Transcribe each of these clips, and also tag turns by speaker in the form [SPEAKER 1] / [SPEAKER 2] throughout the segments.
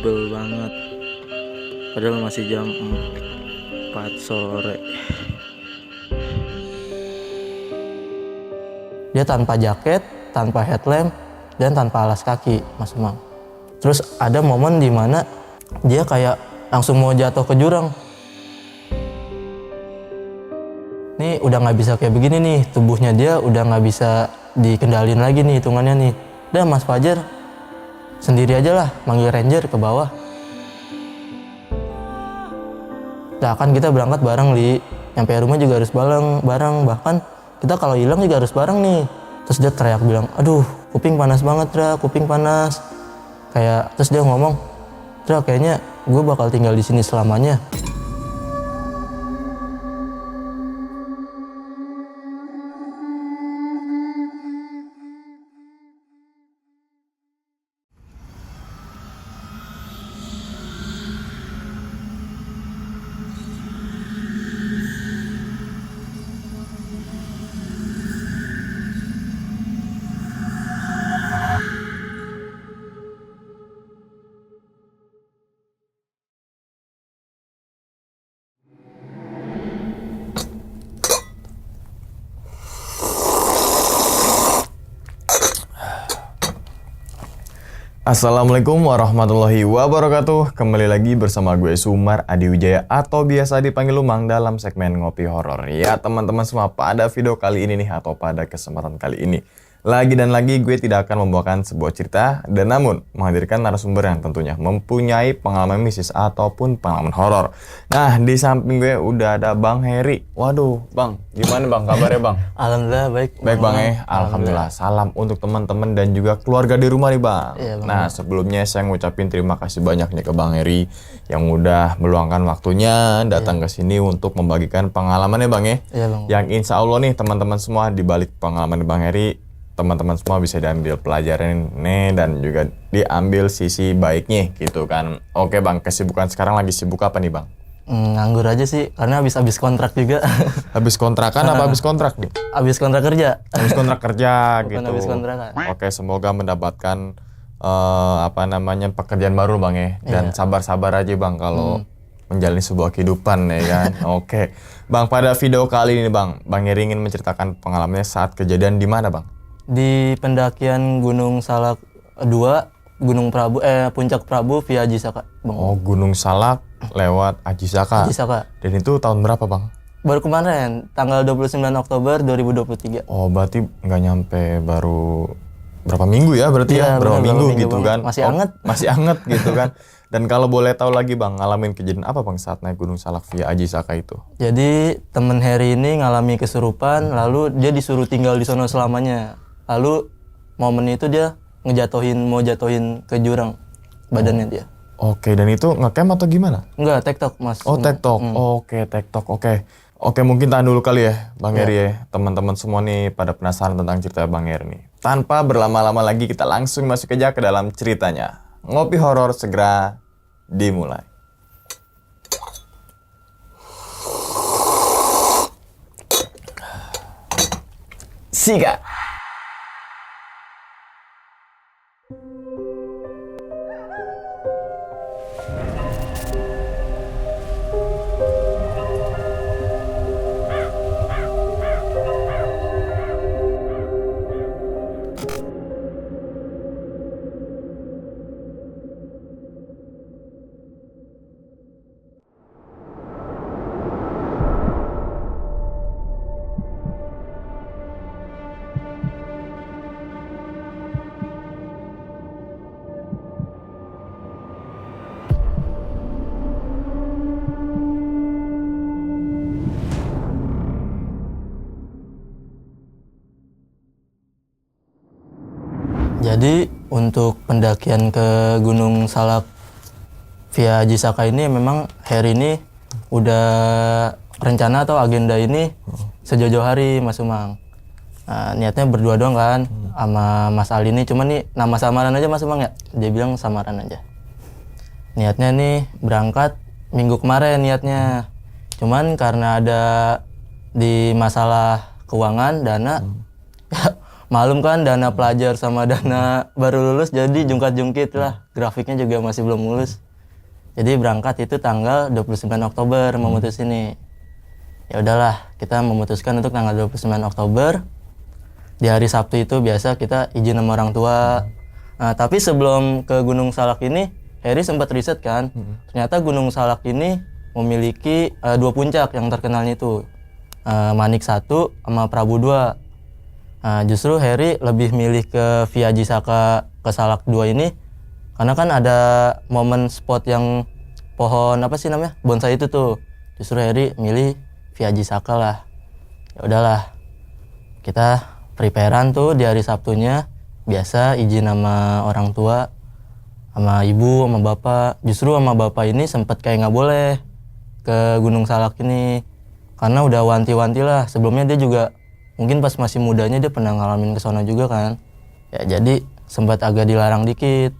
[SPEAKER 1] sebel banget. Padahal masih jam 4 sore.
[SPEAKER 2] Dia tanpa jaket, tanpa headlamp, dan tanpa alas kaki, Mas Umang. Terus ada momen di mana dia kayak langsung mau jatuh ke jurang. Nih udah nggak bisa kayak begini nih, tubuhnya dia udah nggak bisa dikendalin lagi nih hitungannya nih. Udah Mas Fajar sendiri aja lah manggil ranger ke bawah. Nah kan kita berangkat bareng Li, nyampe rumah juga harus bareng, bahkan kita kalau hilang juga harus bareng nih. Terus dia teriak bilang, aduh kuping panas banget Dra, kuping panas. Terus dia ngomong, Dra kayaknya gue bakal tinggal di sini selamanya.
[SPEAKER 3] Assalamualaikum warahmatullahi wabarakatuh. Kembali lagi bersama gue Sumar Adi Wijaya atau biasa dipanggil Lumang dalam segmen Ngopi Horor. Ya teman-teman semua, pada video kali ini nih atau pada kesempatan kali ini lagi gue tidak akan membawakan sebuah cerita dan namun menghadirkan narasumber yang tentunya mempunyai pengalaman mistis ataupun pengalaman horor. Nah di samping gue udah ada Bang Heri. Waduh Bang, gimana Bang kabarnya Bang?
[SPEAKER 2] Alhamdulillah baik.
[SPEAKER 3] Baik Bang Alhamdulillah. Salam untuk teman-teman dan juga keluarga di rumah nih Bang.
[SPEAKER 2] Iya, Bang.
[SPEAKER 3] Nah sebelumnya saya ngucapin terima kasih banyak nih ke Bang Heri yang udah meluangkan waktunya datang ke sini untuk membagikan pengalamannya Bang ya.
[SPEAKER 2] Iya, Bang.
[SPEAKER 3] Yang insya Allah nih teman-teman semua di balik pengalaman Bang Heri, teman-teman semua bisa diambil pelajaran nih dan juga diambil sisi baiknya gitu kan. Oke Bang, kesibukan sekarang lagi sibuk apa nih Bang?
[SPEAKER 2] Nganggur aja sih, karena habis kontrak juga.
[SPEAKER 3] Habis kontrakan apa habis kontrak nih?
[SPEAKER 2] Habis kontrak kerja.
[SPEAKER 3] Habis kontrak kerja
[SPEAKER 2] Bukan
[SPEAKER 3] gitu.
[SPEAKER 2] habis kontrakan.
[SPEAKER 3] Oke, semoga mendapatkan pekerjaan baru Bang ya. Dan sabar-sabar aja Bang kalau menjalani sebuah kehidupan ya kan. Oke. Bang, pada video kali ini Bang Heri ingin menceritakan pengalamannya saat kejadian di mana Bang?
[SPEAKER 2] Di pendakian Gunung Salak 2, Puncak Prabu via Ajisaka, Bang.
[SPEAKER 3] Oh, Gunung Salak lewat Ajisaka.
[SPEAKER 2] Ajisaka.
[SPEAKER 3] Dan itu tahun berapa Bang?
[SPEAKER 2] Baru kemarin, tanggal 29 Oktober 2023.
[SPEAKER 3] Oh, berarti nggak nyampe baru berapa minggu ya berarti ya? Berapa minggu gitu
[SPEAKER 2] Bang.
[SPEAKER 3] kan?
[SPEAKER 2] Masih anget.
[SPEAKER 3] Masih anget gitu kan. Dan kalau boleh tahu lagi Bang, ngalamin kejadian apa Bang saat naik Gunung Salak via Ajisaka itu?
[SPEAKER 2] Jadi temen Heri ini ngalami kesurupan, lalu dia disuruh tinggal di sono selamanya. Lalu momen itu dia mau jatuhin ke jurang badannya dia.
[SPEAKER 3] Oke, dan itu ngecamp atau gimana?
[SPEAKER 2] Enggak, tektok Mas.
[SPEAKER 3] Oh, tektok. Oke, tektok. Oke, mungkin tahan dulu kali ya Bang Heri ya. Teman-teman semua nih pada penasaran tentang cerita Bang Heri nih. Tanpa berlama-lama lagi kita langsung masuk aja ke dalam ceritanya. Ngopi horor segera dimulai. Siga.
[SPEAKER 2] Jadi untuk pendakian ke Gunung Salak via Ajisaka ini memang Heri ini udah rencana atau agenda ini sejauh hari Mas Umang. Nah, niatnya berdua doang kan sama Mas Ali ini, cuman nih nama samaran aja Mas Umang ya. Dia bilang samaran aja. Niatnya nih berangkat minggu kemarin niatnya. Cuman karena ada di masalah keuangan dana ya malum kan dana pelajar sama dana baru lulus jadi jungkat-jungkit lah. Grafiknya juga masih belum lulus. Jadi berangkat itu tanggal 29 Oktober memutus ini. Ya udahlah, kita memutuskan untuk tanggal 29 Oktober. Di hari Sabtu itu biasa kita izin sama orang tua. Nah, tapi sebelum ke Gunung Salak ini, Heri sempat riset kan. Ternyata Gunung Salak ini memiliki 2 puncak yang terkenalnya itu. Manik 1 sama Prabu 2. Justru Heri lebih milih ke Via Jisaka ke Salak 2 ini karena kan ada momen spot yang pohon apa sih namanya bonsai itu tuh. Justru Heri milih Via Jisaka lah. Ya udahlah, kita preparean tuh di hari Sabtunya. Biasa izin sama orang tua, sama ibu, sama bapak. Justru sama bapak ini sempat kayak nggak boleh ke Gunung Salak ini karena udah wanti-wanti lah. Sebelumnya dia juga mungkin pas masih mudanya dia pernah ngalamin kesana juga kan. Ya jadi sempat agak dilarang dikit.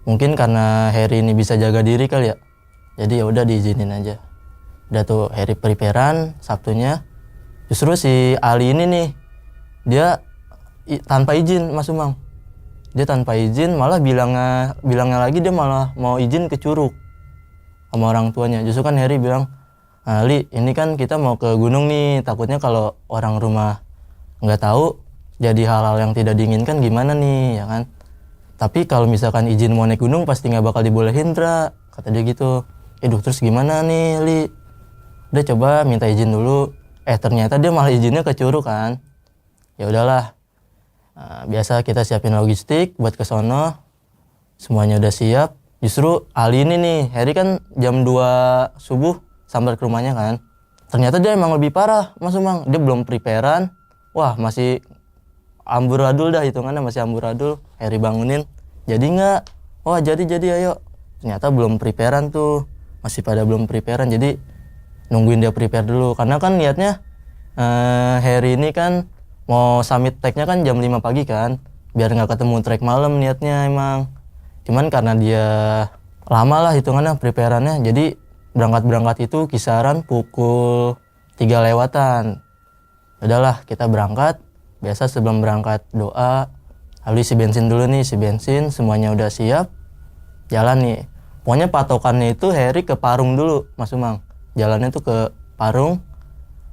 [SPEAKER 2] Mungkin karena Heri ini bisa jaga diri kali ya. Jadi ya udah diizinin aja. Udah tuh Heri preparean Sabtunya. Justru si Ali ini nih dia tanpa izin Mas Umang. Dia tanpa izin malah bilangnya lagi dia malah mau izin ke Curug sama orang tuanya. Justru kan Heri bilang, "Ali, ini kan kita mau ke gunung nih. Takutnya kalau orang rumah nggak tahu jadi hal-hal yang tidak diinginkan gimana nih, ya kan? Tapi kalau misalkan izin mau naik gunung pasti nggak bakal dibolehin, Tra," kata dia gitu. Terus gimana nih, Li? Udah coba minta izin dulu. Ternyata dia malah izinnya ke Curug kan. Ya udahlah. Biasa kita siapin logistik buat ke sono. Semuanya udah siap. Justru Ali ini nih, Heri kan jam 2 subuh sampai ke rumahnya kan. Ternyata dia emang lebih parah, Mas Umang. Dia belum preparean. Wah, masih amburadul dah hitungannya, masih amburadul. Heri bangunin. Jadi nggak? Wah, jadi ayo. Ternyata belum preparean tuh. Masih pada belum preparean. Jadi nungguin dia prepare dulu. Karena kan niatnya Heri ini kan mau summit tracknya kan jam 5 pagi kan. Biar nggak ketemu trek malam niatnya emang. Cuman karena dia lama lah hitungannya prepareannya. Jadi berangkat itu kisaran pukul 3 lewatan. Udahlah kita berangkat. Biasa sebelum berangkat doa, lalu isi bensin dulu nih, semuanya udah siap. Jalan nih. Pokoknya patokannya itu Heri ke Parung dulu, Mas Umang. Jalannya tuh ke Parung,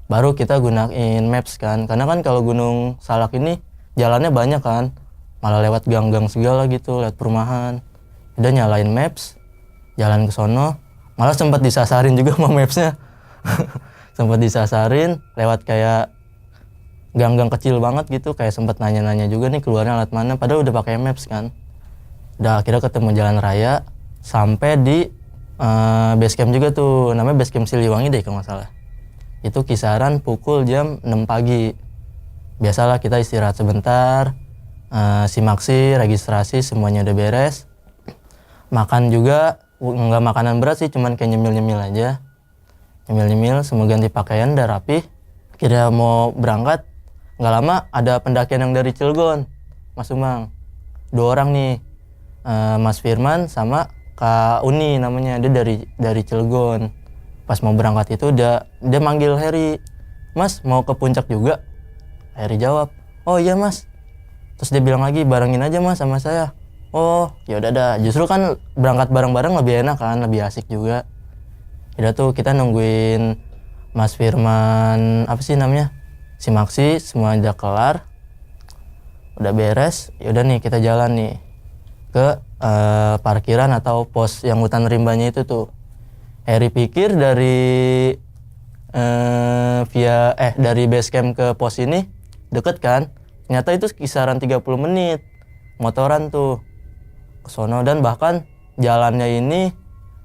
[SPEAKER 2] baru kita gunain maps kan. Karena kan kalau Gunung Salak ini jalannya banyak kan. Malah lewat gang-gang segala gitu, lewat perumahan. Udah nyalain maps, jalan ke sono. Malah sempat disasarin juga sama mapsnya. Sempat disasarin lewat kayak gang-gang kecil banget gitu, kayak sempat nanya-nanya juga nih keluarnya lewat mana, padahal udah pakai maps kan. Udah akhirnya ketemu jalan raya sampai di base camp juga tuh, namanya base camp Siliwangi deh kalau nggak salah. Itu kisaran pukul jam 6 pagi. Biasalah kita istirahat sebentar, simaksi, registrasi semuanya udah beres. Makan juga nggak makanan berat sih, cuman kayak nyemil-nyemil aja. Nyemil-nyemil, semua ganti pakaian udah rapi. Kira mau berangkat. Nggak lama ada pendakian yang dari Cilegon, Mas Umang. 2 orang nih, Mas Firman sama Kak Uni namanya. Dia dari Cilegon. Pas mau berangkat itu dia manggil Heri, "Mas mau ke puncak juga?" Heri jawab, "Oh iya Mas." Terus dia bilang lagi, "Barengin aja Mas sama saya." Oh ya udah dah. Justru kan berangkat bareng-bareng lebih enak kan, lebih asik juga. Udah tuh kita nungguin Mas Firman apa sih namanya? Simaksi, semua udah kelar, udah beres. Yaudah nih kita jalan nih ke parkiran atau pos yang hutan rimbanya itu tuh. Heri pikir dari dari base camp ke pos ini deket kan, ternyata itu kisaran 30 menit motoran tuh ke sono. Dan bahkan jalannya ini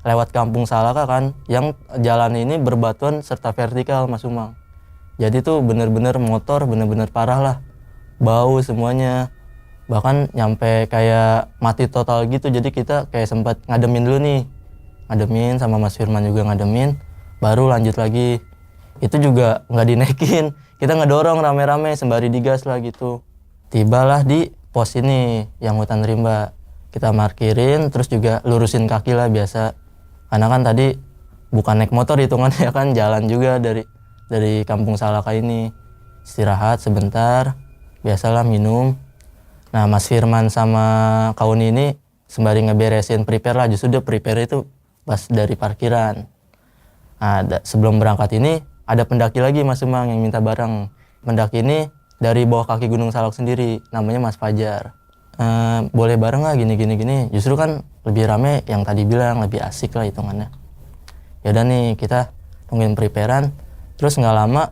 [SPEAKER 2] lewat Kampung Salaka kan, yang jalan ini berbatuan serta vertikal, Mas Umang. Jadi tuh bener-bener motor bener-bener parah lah, bau semuanya, bahkan nyampe kayak mati total gitu. Jadi kita kayak sempat ngademin dulu nih, ngademin sama Mas Firman juga ngademin, baru lanjut lagi. Itu juga nggak dinaikin, kita ngedorong rame-rame sembari digas lah gitu. Tibalah di pos ini yang hutan rimba, kita parkirin, terus juga lurusin kaki lah biasa, karena kan tadi bukan naik motor hitungannya kan, jalan juga dari Kampung Salaka ini. Istirahat sebentar, biasalah minum. Nah Mas Firman sama Kauni ini sembari ngeberesin prepare lah, justru dia prepare itu pas dari parkiran. Nah sebelum berangkat ini ada pendaki lagi Mas Umang yang minta bareng. Pendaki ini dari bawah kaki Gunung Salak sendiri, namanya Mas Fajar. Boleh bareng lah gini. Justru kan lebih rame yang tadi bilang, lebih asik lah hitungannya. Yaudah nih kita tungguin preparean, terus nggak lama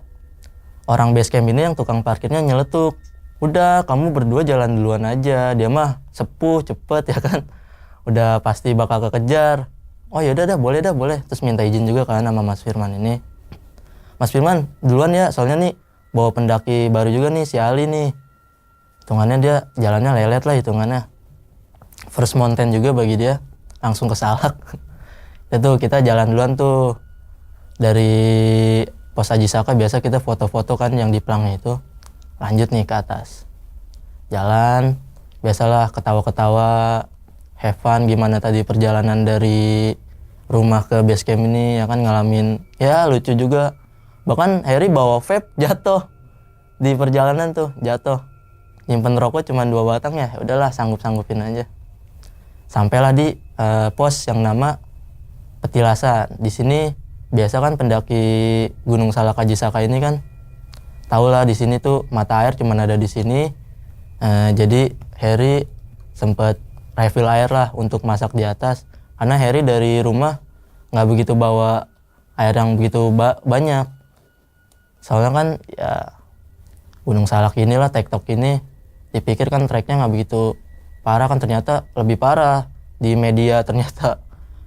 [SPEAKER 2] orang base camp ini yang tukang parkirnya nyeletuk. Udah kamu berdua jalan duluan aja, dia mah sepuh cepet ya kan, udah pasti bakal kekejar. Oh yaudah dah boleh. Terus minta izin juga kan sama Mas Firman ini. Mas Firman duluan ya, soalnya nih bawa pendaki baru juga nih si Ali nih. Hitungannya dia jalannya lelet lah hitungannya. First mountain juga bagi dia, langsung ke Salak. Itu kita jalan duluan tuh. Dari pos Haji Saka biasa kita foto-foto kan yang di pelangnya itu. Lanjut nih ke atas. Jalan, biasalah ketawa-ketawa, have fun gimana tadi perjalanan dari rumah ke base camp ini ya kan, ngalamin ya lucu juga. Bahkan Harry bawa vape jatuh di perjalanan tuh, jatuh. Nyimpen rokok cuma 2 batang ya, udahlah sanggup-sanggupin aja. Sampailah di pos yang nama Petilasan. Di sini biasa kan pendaki Gunung Salak Haji Saka ini kan tau lah di sini tuh mata air cuma ada di sini. Jadi Harry sempet refill air lah untuk masak di atas. Karena Harry dari rumah nggak begitu bawa air yang begitu banyak. Soalnya kan ya Gunung Salak inilah, TikTok ini dipikir kan treknya nggak begitu parah, kan ternyata lebih parah. Di media ternyata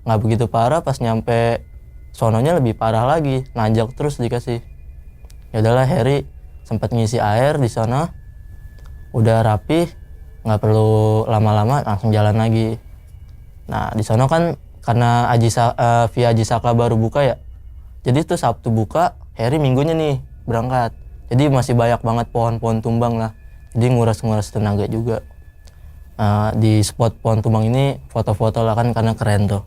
[SPEAKER 2] nggak begitu parah, pas nyampe sononya lebih parah lagi, nanjak terus dikasih. Ya udahlah Harry sempat ngisi air di sana, udah rapi, nggak perlu lama-lama langsung jalan lagi. Nah di sana kan karena via Haji Saka baru buka ya, jadi tuh Sabtu buka, Harry minggunya nih berangkat. Jadi masih banyak banget pohon-pohon tumbang lah, jadi nguras tenaga juga. Di spot pohon tumbang ini foto-foto lah kan karena keren tuh.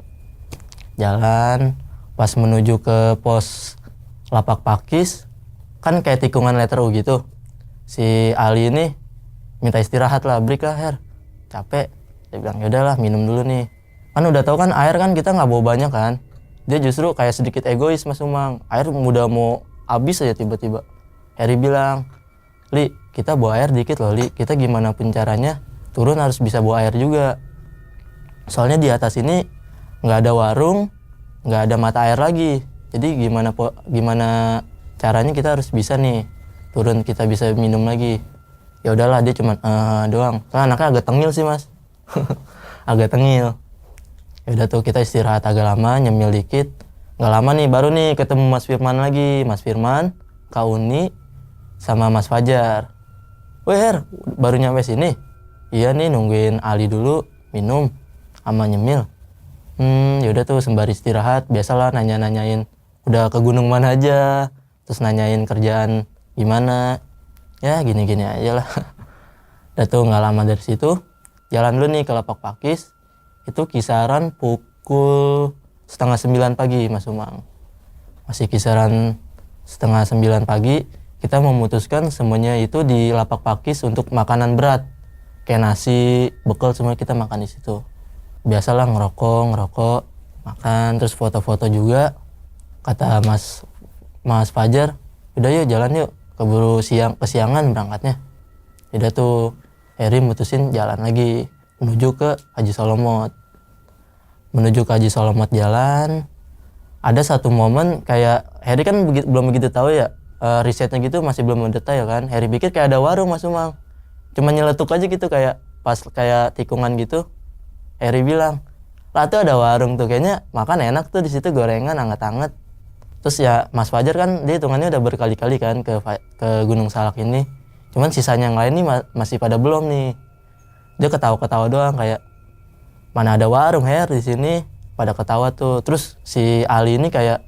[SPEAKER 2] Jalan pas menuju ke pos Lapak Pakis kan kayak tikungan letter U gitu. Si Ali ini minta istirahat lah, break lah Her, capek. Dia bilang yaudahlah minum dulu nih. Kan udah tahu kan air kan kita nggak bawa banyak kan. Dia justru kayak sedikit egois Mas Umang. Air udah mau habis aja tiba-tiba. Harry bilang, Li kita bawa air dikit loh Li. Kita gimana pun caranya turun harus bisa bawa air juga. Soalnya di atas ini nggak ada warung, nggak ada mata air lagi. Jadi gimana caranya kita harus bisa nih turun, kita bisa minum lagi. Ya udahlah dia cuman doang. Nah, anaknya agak tengil sih Mas. Agak tengil. Ya udah tuh kita istirahat agak lama, nyemil dikit. Nggak lama nih baru nih ketemu Mas Firman lagi. Mas Firman, Kak Uni, sama Mas Fajar. Weh Her, baru nyampe sini? Iya nih nungguin Ali dulu minum sama nyemil. Yaudah tuh sembari istirahat biasalah nanya-nanyain udah ke gunung mana aja, terus nanyain kerjaan gimana. Ya gini-gini aja lah. Udah tuh nggak lama dari situ jalan dulu nih ke Lapak Pakis. Itu kisaran pukul 8:30 pagi Mas Umang. Masih kisaran 8:30 pagi kita memutuskan semuanya itu di Lapak Pakis untuk makanan berat. Kayak nasi, bekal semua kita makan di situ. Biasalah ngerokok, makan, terus foto-foto juga. Kata Mas Fajar, udah yuk jalan yuk, keburu kesiangan berangkatnya. Udah tuh Harry mutusin jalan lagi menuju ke Haji Solomot. Menuju ke Haji Solomot jalan, ada satu momen kayak Harry kan belum begitu tahu ya, risetnya gitu masih belum mendetail kan. Harry pikir kayak ada warung Mas Umang, cuma nyeletuk aja gitu kayak pas kayak tikungan gitu. Harry bilang, lah tuh ada warung tuh kayaknya makan enak tuh di situ, gorengan anget-anget. Terus ya Mas Fajar kan dia hitungannya udah berkali-kali kan ke Gunung Salak ini. Cuman sisanya yang lain nih masih pada belum nih. Dia ketawa-ketawa doang kayak mana ada warung Her di sini, pada ketawa tuh. Terus si Ali ini kayak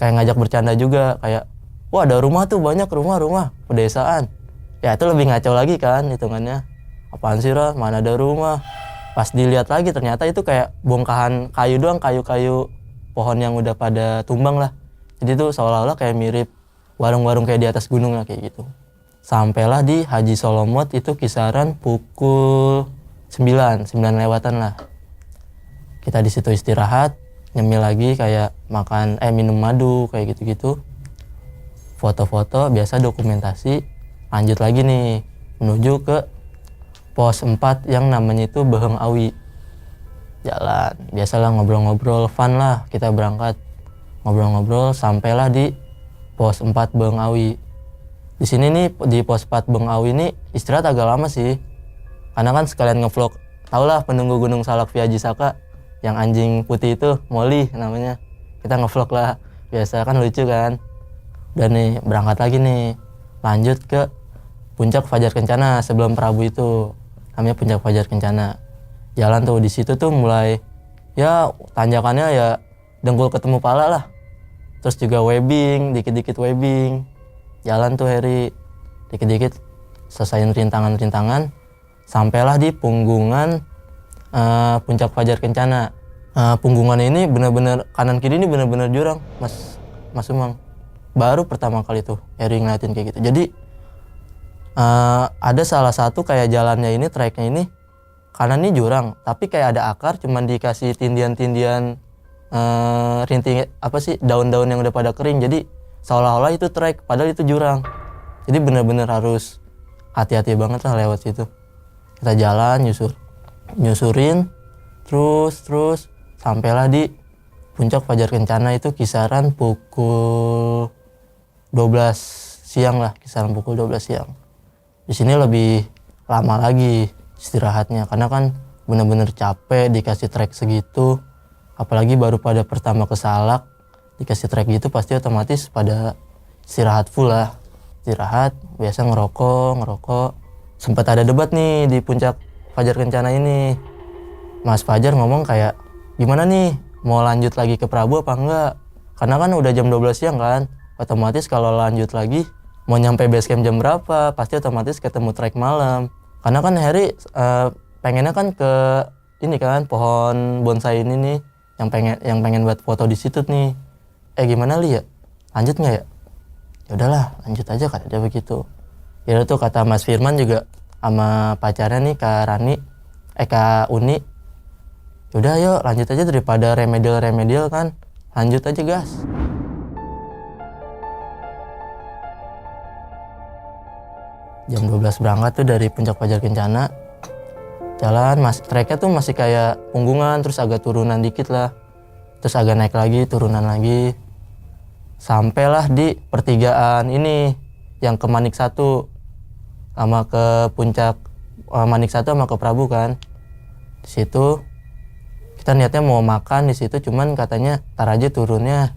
[SPEAKER 2] ngajak bercanda juga kayak wah ada rumah tuh, banyak rumah pedesaan. Ya itu lebih ngaco lagi kan hitungannya. Apaan sih Ra, mana ada rumah. Pas dilihat lagi ternyata itu kayak bongkahan kayu doang, kayu-kayu pohon yang udah pada tumbang lah. Jadi tuh seolah-olah kayak mirip warung-warung kayak di atas gunung lah kayak gitu. Sampailah di Haji Solomot itu kisaran pukul 9 lewatan lah. Kita di situ istirahat, nyemil lagi kayak minum madu kayak gitu-gitu. Foto-foto, biasa dokumentasi, lanjut lagi nih menuju ke pos 4 yang namanya itu Beheng Awi. Jalan, biasalah ngobrol-ngobrol, fun lah kita berangkat. Ngobrol-ngobrol sampailah di pos 4 Beheng Awi. Di sini nih di pos 4 Beheng Awi ini istirahat agak lama sih. Karena kan sekalian ngevlog. Tau lah penunggu Gunung Salak via Jisaka yang anjing putih itu, Molly namanya. Kita ngevlog lah. Biasa kan lucu kan. Udah nih berangkat lagi nih. Lanjut ke Puncak Fajar Kencana sebelum Prabu itu. Namanya Puncak Fajar Kencana. Jalan tuh di situ tuh mulai ya tanjakannya ya dengkul ketemu pala lah. Terus juga webbing, dikit-dikit webbing. Jalan tuh Heri, dikit-dikit selesaiin rintangan-rintangan. Sampailah di punggungan Puncak Fajar Kencana. Punggungan ini benar-benar kanan kiri ini benar-benar jurang, Mas Umang. Baru pertama kali tuh Heri ngeliatin kayak gitu. Jadi ada salah satu kayak jalannya ini, treknya ini kanan ini jurang, tapi kayak ada akar, cuman dikasih tindian-tindian rinting daun-daun yang udah pada kering. Jadi seolah-olah itu trek, padahal itu jurang. Jadi benar-benar harus hati-hati banget lah lewat situ. Kita jalan nyusurin terus sampailah di Puncak Fajar Kencana itu kisaran pukul 12 siang lah, kisaran pukul 12 siang. Di sini lebih lama lagi istirahatnya karena kan benar-benar capek dikasih trek segitu. Apalagi baru pada pertama ke Salak dikasih trek gitu pasti otomatis pada istirahat full lah. Istirahat, biasa ngerokok. Sempat ada debat nih di Puncak Fajar Kencana ini. Mas Fajar ngomong kayak, gimana nih, mau lanjut lagi ke Prabu apa enggak? Karena kan udah jam 12 siang kan, otomatis kalau lanjut lagi, mau nyampe base camp jam berapa, pasti otomatis ketemu trek malam. Karena kan Heri pengennya kan ke ini kan, pohon bonsai ini nih, yang pengen buat foto di situ nih. Gimana Li ya? Lanjut nggak ya? Ya udahlah, lanjut aja kan, ada begitu. Ya itu kata Mas Firman juga sama pacarnya nih Kak Uni. Udah yuk lanjut aja daripada remedial kan. Lanjut aja gas. Jam 12 berangkat tuh dari Puncak Fajar Kencana. Jalan treknya tuh masih kayak punggungan, terus agak turunan dikit lah. Terus agak naik lagi, turunan lagi. Sampailah di pertigaan ini yang ke Manik 1 sama ke Puncak Manik 1 sama ke Prabu kan. Di situ kita niatnya mau makan di situ, cuman katanya tar aja turunnya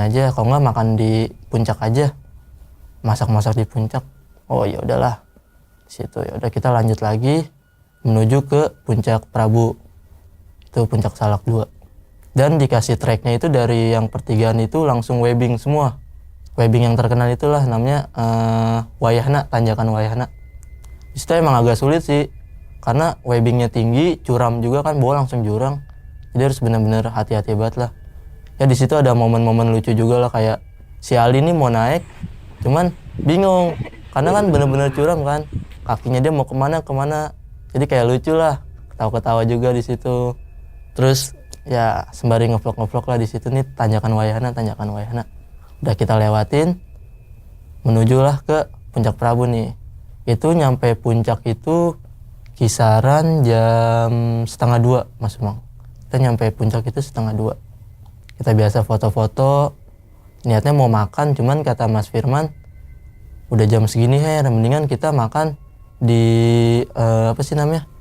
[SPEAKER 2] aja, kalau nggak makan di puncak aja, masak di puncak. Oh ya udahlah, di situ ya udah kita lanjut lagi menuju ke Puncak Prabu, itu Puncak Salak 2. Dan dikasih treknya itu dari yang pertigaan itu langsung webbing semua. Webbing yang terkenal itulah namanya Wayahna, tanjakan Wayahna. Di situ emang agak sulit sih. Karena webbingnya tinggi, curam juga kan, bawa langsung jurang. Jadi harus benar-benar hati-hati banget lah. Ya di situ ada momen-momen lucu juga lah, kayak si Ali ini mau naik, cuman bingung. Karena kan benar-benar curam kan, kakinya dia mau kemana. Jadi kayak lucu lah, ketawa-ketawa juga di situ. Terus ya sembari ngevlog lah di situ nih, tanjakan Wayahna. Udah kita lewatin, menujulah ke Puncak Prabu nih. Itu nyampe puncak itu kisaran jam 1:30 Mas Umang. Kita nyampe puncak itu 1:30. Kita biasa foto-foto, niatnya mau makan, cuman kata Mas Firman, udah jam segini mendingan kita makan di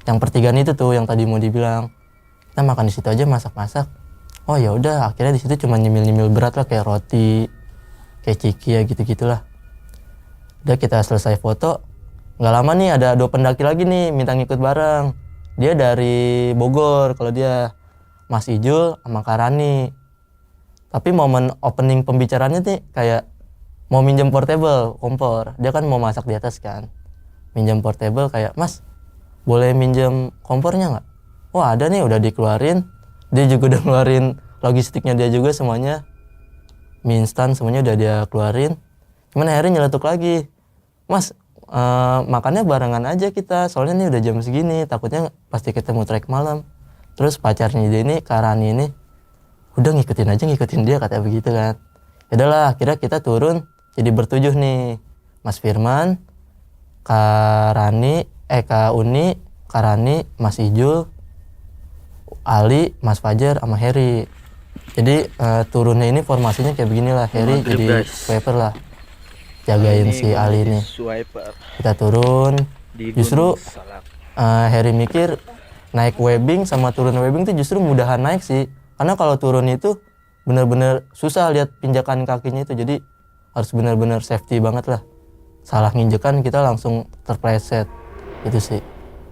[SPEAKER 2] yang pertigaan itu tuh yang tadi mau dibilang. Kita makan di situ aja, masak-masak. Oh ya udah, akhirnya di situ cuma nyemil-nyemil berat lah, kayak roti, kayak ciki ya gitu-gitulah. Udah kita selesai foto. Nggak lama nih ada 2 pendaki lagi nih minta ngikut bareng. Dia dari Bogor, kalau dia Mas Ijul sama Karani. Tapi momen opening pembicaranya nih kayak mau minjem portable, kompor. Dia kan mau masak di atas kan. Minjem portable kayak, Mas boleh minjem kompornya nggak? Oh ada nih, udah dikeluarin. Dia juga udah ngeluarin logistiknya dia juga semuanya. Mie instan semuanya udah dia keluarin. Cuman akhirnya nyeletuk lagi. Mas makannya barengan aja kita, soalnya nih udah jam segini, takutnya pasti ketemu trek malam. Terus pacarnya dia ini, Kak Rani ini, udah ngikutin dia, katanya begitu kan. Yaudahlah, akhirnya kita turun jadi bertujuh nih, Mas Firman, Kak Uni, Kak Rani, Mas Ijul, Ali, Mas Fajar, sama Heri. Jadi turunnya ini formasinya kayak beginilah, Heri jadi swiper lah, jagain si Ali ini. Kita turun, justru Heri mikir naik webbing sama turun webbing tuh justru mudahan naik sih, karena kalau turun itu bener-bener susah lihat pinjakan kakinya itu, jadi harus bener-bener safety banget lah. Salah nginjekan kita langsung terpleset, itu sih.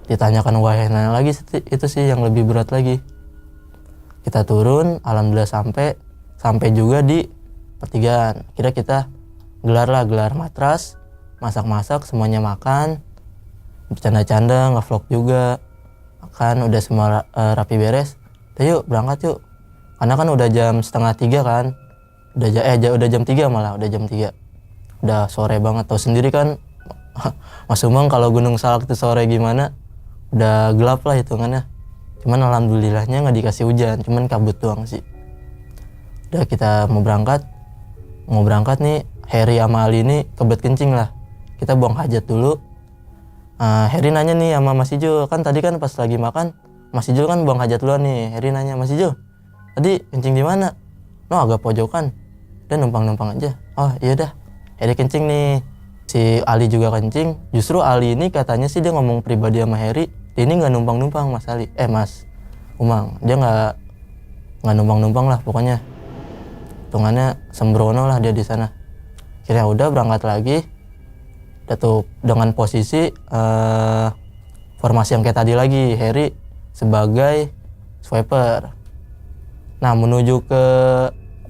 [SPEAKER 2] Ditanyakan wahana lagi itu sih yang lebih berat lagi. Kita turun, alhamdulillah sampai juga di pertigaan. Kira kita gelar matras, masak semuanya makan, bercanda-canda, ngevlog juga, makan udah semua rapi beres. Yuk berangkat yuk, karena kan udah jam 2:30 kan, udah jam 3 malah, udah jam 3, udah sore banget. Tahu sendiri kan Mas Umang kalau Gunung Salak itu sore gimana, udah gelap lah hitungannya. Cuman alhamdulillahnya nggak dikasih hujan, cuman kabut doang sih. Udah kita mau berangkat nih, Heri sama Ali ini kebelet kencing lah. Kita buang hajat dulu. Heri nanya nih sama Mas Ijul, kan tadi kan pas lagi makan Mas Ijul kan buang hajat duluan nih. Heri nanya, Mas Ijul tadi kencing di mana? No, agak pojokan. Dan numpang aja. Oh iya dah, Heri kencing nih. Si Ali juga kencing. Justru Ali ini katanya sih dia ngomong pribadi sama Heri, dia ini nggak numpang Mas Umang, dia nggak numpang lah pokoknya. Hitungannya sembrono lah dia di sana. Akhirnya udah berangkat lagi. Udah tuh dengan posisi formasi yang kayak tadi lagi, Heri sebagai swiper. Nah menuju ke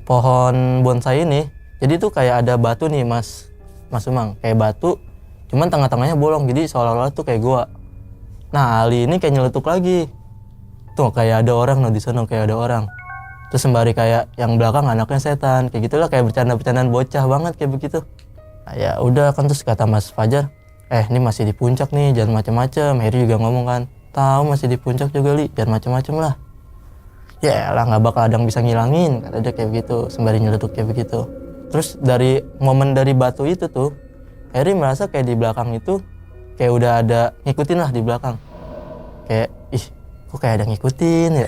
[SPEAKER 2] pohon bonsai ini, jadi tuh kayak ada batu nih Mas Umang, kayak batu, cuman tengah-tengahnya bolong, jadi seolah-olah tuh kayak gua. Nah Ali ini kayak nyeletuk lagi, tuh kayak ada orang di sana, kayak ada orang. Terus sembari kayak yang belakang anaknya setan, kayak gitulah, kayak bercanda-bercandaan bocah banget kayak begitu. Nah, ya udah kan, terus kata Mas Fajar, ini masih di puncak nih, jangan macam-macam. Heri juga ngomong kan, tahu masih di puncak juga Li, jangan macam-macam lah. Ya lah nggak bakal ada yang bisa ngilangin, kata dia kayak begitu, sembari nyeletuk kayak begitu. Terus dari momen dari batu itu tuh, Heri merasa kayak di belakang itu kayak udah ada ngikutin lah di belakang. Kayak kok kayak ada ngikutin ya.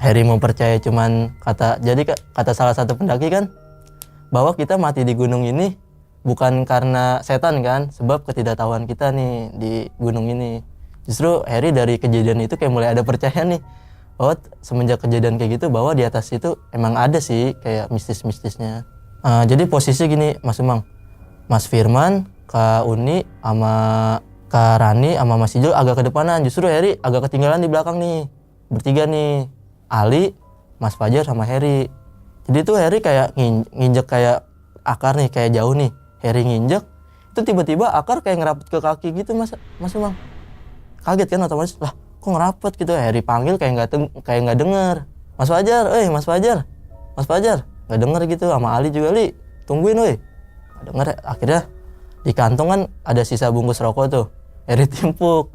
[SPEAKER 2] Heri mau percaya cuman kata salah satu pendaki kan, bahwa kita mati di gunung ini bukan karena setan kan, sebab ketidaktahuan kita nih di gunung ini. Justru Heri dari kejadian itu kayak mulai ada percaya nih, bahwa semenjak kejadian kayak gitu, bahwa di atas itu emang ada sih kayak mistis-mistisnya. Jadi posisi gini Mas Umang, Mas Firman, Kak Uni, sama Kak Rani, sama Mas Ijul agak kedepanan. Justru Heri agak ketinggalan di belakang nih, bertiga nih, Ali, Mas Fajar, sama Heri. Jadi tuh Heri kayak nginjek kayak akar nih, kayak jauh nih. Heri nginjek, itu tiba-tiba akar kayak ngerapet ke kaki gitu Mas Umang. Kaget kan otomatis, lah kok ngerapet gitu. Heri panggil kayak nggak denger. Mas Fajar, Mas Fajar, nggak denger gitu. Sama Ali juga, Li, tungguin woi. Nggak denger. Akhirnya di kantong kan ada sisa bungkus rokok tuh. Heri timpuk.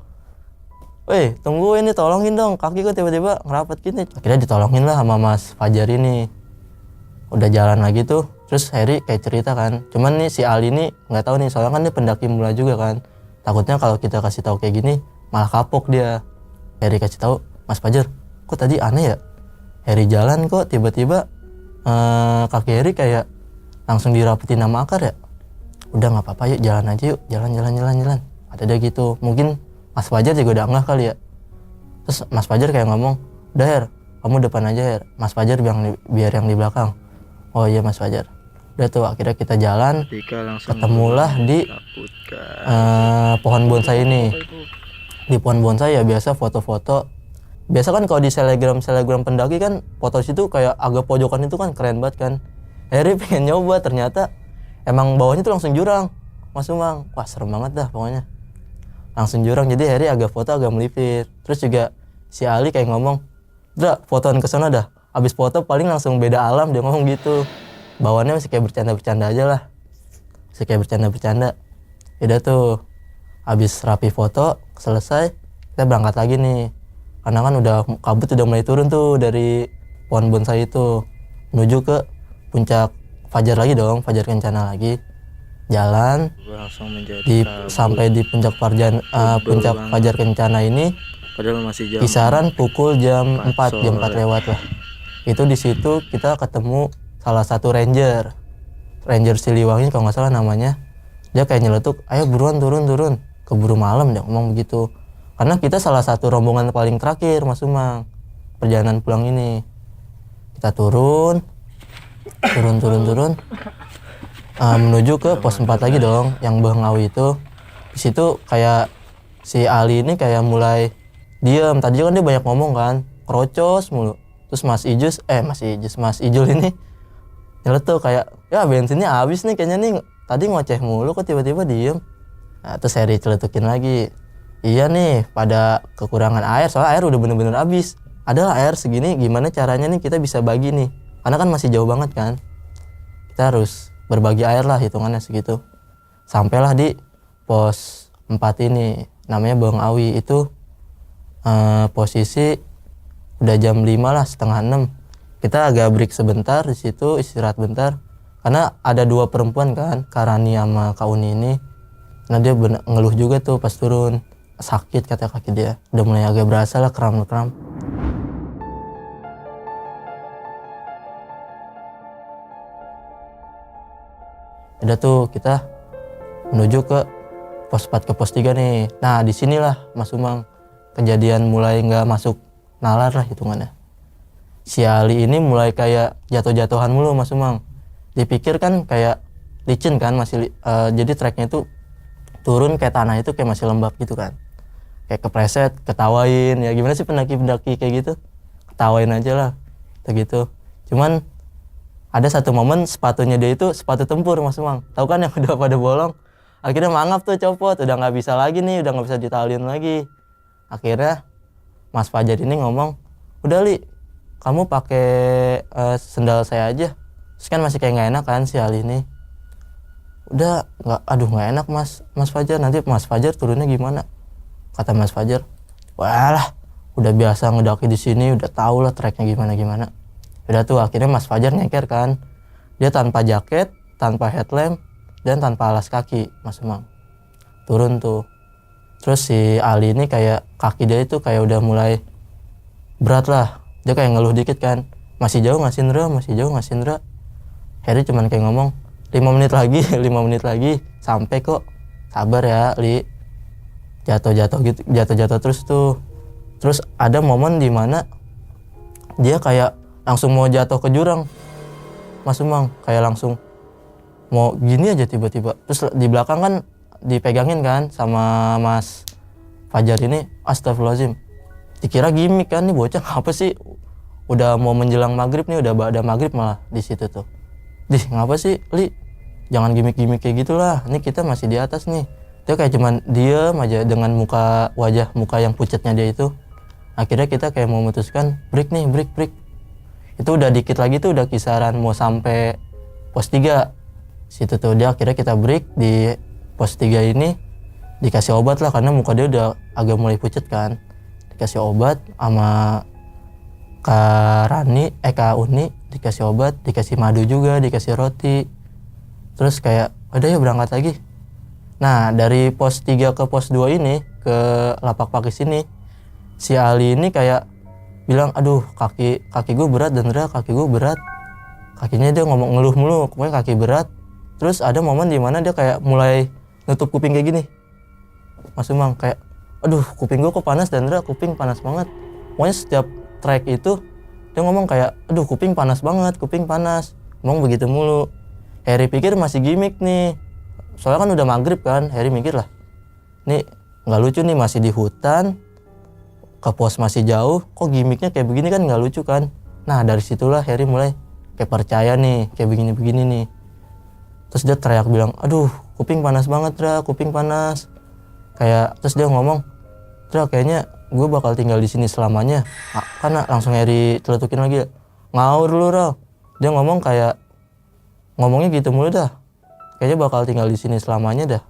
[SPEAKER 2] Weh, tungguin nih, tolongin dong, kaki kok tiba-tiba ngerapet gini. Akhirnya ditolongin lah sama Mas Fajar ini. Udah jalan lagi tuh, terus Heri kayak cerita kan. Cuman nih si Ali ini nggak tahu nih, soalnya kan dia pendaki mula juga kan. Takutnya kalau kita kasih tahu kayak gini malah kapok dia. Heri kasih tahu, Mas Fajar, kok tadi aneh ya? Heri jalan kok tiba-tiba kaki Heri kayak langsung dirapetin sama akar ya. Udah nggak apa-apa, yuk jalan aja yuk, jalan. Ada dia gitu. Mungkin Mas Fajar juga udah enggak kali ya. Terus Mas Fajar kayak ngomong, udah Her, kamu depan aja Her. Mas Fajar biar yang di belakang. Oh iya Mas Fajar. Udah tuh akhirnya kita jalan, ketemulah di pohon bonsai ini. Di pohon bonsai ya biasa foto-foto. Biasa kan kalau di selebgram pendaki kan foto situ kayak agak pojokan itu kan keren banget kan. Heri pengen nyoba, ternyata emang bawahnya tuh langsung jurang Mas Umang. Wah serem banget dah pokoknya, langsung jurang. Jadi Heri agak foto agak melipir. Terus juga si Ali kayak ngomong, udah fotoan kesana dah, abis foto paling langsung beda alam, dia ngomong gitu. Bawaannya masih kayak bercanda-bercanda aja lah, masih kayak bercanda-bercanda. Udah tuh habis rapi foto selesai, kita berangkat lagi nih. Karena kan udah kabut udah mulai turun tuh dari pohon bonsai itu menuju ke puncak Fajar lagi dong, Fajar Kencana lagi. Jalan
[SPEAKER 1] langsung menjadi
[SPEAKER 2] sampai di puncak puncak Fajar Kencana ini
[SPEAKER 1] padahal masih jam
[SPEAKER 2] kisaran pukul jam 4
[SPEAKER 1] sore.
[SPEAKER 2] jam 4 lewat lah. Itu di situ kita ketemu salah satu ranger Siliwangi kalau nggak salah namanya. Dia kayak nyeletuk, ayo buruan turun, keburu malam, dia ngomong begitu. Karena kita salah satu rombongan paling terakhir Mas Umang perjalanan pulang ini. Kita turun menuju ke pos 4 lagi dong, yang Bengawi itu. Di situ kayak si Ali ini kayak mulai diem. Tadi kan dia banyak ngomong kan, kerocos mulu. Terus Mas Ijul ini nyeletuk kayak, ya bensinnya habis nih kayaknya nih, tadi ngoceh mulu kok tiba-tiba diem. Nah, terus Heri celetukin lagi, iya nih pada kekurangan air, soalnya air udah bener-bener habis. Adalah air segini, gimana caranya nih kita bisa bagi nih, karena kan masih jauh banget kan, kita harus berbagi air lah hitungannya segitu. Sampailah di pos 4 ini, namanya Bengawi. Itu posisi udah jam 5 lah, setengah 6. Kita agak break sebentar di situ, istirahat bentar. Karena ada 2 perempuan kan, Karani sama Kak Uni ini. Nah dia ngeluh juga tuh pas turun, sakit kata kaki dia. Udah mulai agak berasa lah kram-kram. Udah tuh kita menuju ke pos 4 ke pos 3 nih. Nah disinilah Mas Umang kejadian mulai nggak masuk nalar lah hitungannya. Si Ali ini mulai kayak jatuh-jatuhan mulu Mas Umang. Dipikir kan kayak licin kan, masih jadi treknya itu turun kayak tanah itu kayak masih lembab gitu kan. Kayak kepreset, ketawain, ya gimana sih pendaki-pendaki kayak gitu. Ketawain aja lah, gitu. Cuman ada satu momen sepatunya dia itu sepatu tempur Mas Umang. Tahu kan yang udah pada bolong. Akhirnya mangap tuh copot, udah nggak bisa lagi nih, udah nggak bisa ditaliin lagi. Akhirnya Mas Fajar ini ngomong, udah Li, kamu pakai sendal saya aja. Terus kan masih kayak nggak enak kan si Ali ini. Udah nggak enak Mas Fajar, nanti Mas Fajar turunnya gimana? Kata Mas Fajar, walah udah biasa ngedaki di sini, udah tau lah treknya gimana. Udah tuh akhirnya Mas Fajar nyeker kan. Dia tanpa jaket, tanpa headlamp, dan tanpa alas kaki Mas Umang. Turun tuh. Terus si Ali ini kayak kaki dia itu kayak udah mulai berat lah. Dia kayak ngeluh dikit kan. Masih jauh nggak Sindra? Heri cuman kayak ngomong, 5 menit lagi sampai kok. Sabar ya Li. Jatuh terus tuh. Terus ada momen di mana dia kayak langsung mau jatuh ke jurang Mas Umang, kayak langsung mau gini aja tiba-tiba. Terus di belakang kan dipegangin kan sama Mas Fajar ini. Astagfirullahaladzim, dikira gimmick kan, nih bocah apa sih, udah mau menjelang maghrib nih, udah ada maghrib malah di situ tuh. Ngapa sih Li, jangan gimmick kayak gitulah, ini kita masih di atas nih. Dia kayak cuman diem aja dengan wajah muka yang pucatnya dia itu. Akhirnya kita kayak mau memutuskan break. Itu udah dikit lagi tuh, udah kisaran mau sampai pos 3. Situ tuh dia akhirnya kita break di pos 3 ini. Dikasih obat lah karena muka dia udah agak mulai pucat kan. Dikasih obat sama Kak Uni, dikasih obat, dikasih madu juga, dikasih roti. Terus kayak udah ya berangkat lagi. Nah dari pos 3 ke pos 2 ini, ke lapak pakis ini, si Ali ini kayak bilang, aduh kaki gue berat Dendra, kaki gue berat. Kakinya dia ngomong ngeluh mulu, pokoknya kaki berat. Terus ada momen dimana dia kayak mulai nutup kuping kayak gini Mas Umang, kayak aduh kuping gue kok panas Dendra, kuping panas banget. Pokoknya setiap trek itu dia ngomong kayak aduh kuping panas banget, ngomong begitu mulu. Heri pikir masih gimmick nih, soalnya kan udah maghrib kan. Heri mikir lah, nih nggak lucu nih, masih di hutan, ke pos masih jauh, kok gimmicknya kayak begini kan nggak lucu kan. Nah dari situlah Heri mulai kayak percaya nih, kayak begini nih. Terus dia teriak bilang, aduh kuping panas banget Dra, kuping panas. Kayak terus dia ngomong, Dra kayaknya gue bakal tinggal di sini selamanya. Karena langsung Heri celetukin lagi, ngawur lu Ra. Dia ngomong kayak ngomongnya gitu mulu dah, kayaknya bakal tinggal di sini selamanya dah.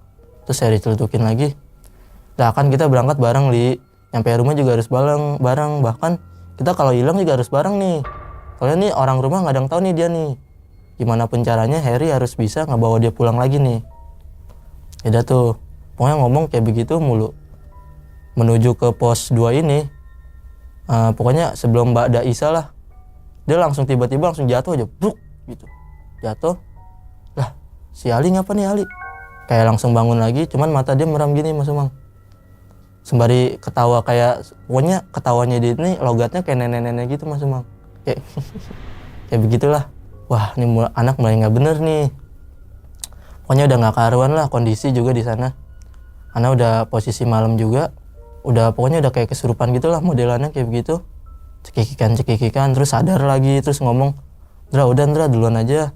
[SPEAKER 2] Terus Harry celetukin lagi. Nah kan kita berangkat bareng Li. Nyampe rumah juga harus bareng. Bahkan kita kalau hilang juga harus bareng nih. Soalnya nih orang rumah nggak ada yang tahu nih dia nih. Gimana pun caranya Harry harus bisa ngebawa dia pulang lagi nih. Ya tuh. Pokoknya ngomong kayak begitu mulu. Menuju ke pos 2 ini. Pokoknya sebelum Mbak Daisa lah. Dia langsung tiba-tiba langsung jatuh aja. Bruk gitu. Jatuh. Lah si Ali ngapa nih Ali? Kayak langsung bangun lagi. Cuman mata dia meram gini Mas Umang. Sembari ketawa kayak, pokoknya ketawanya dia ini logatnya kayak nenek-nenek gitu Mas Umang. Kayak begitulah. Wah ini anak mulai nggak bener nih. Pokoknya udah nggak karuan lah kondisi juga di sana. Karena udah posisi malam juga. Pokoknya udah kayak kesurupan gitu lah modelannya kayak begitu. Cekikikan, terus sadar lagi, terus ngomong, Ndra duluan aja.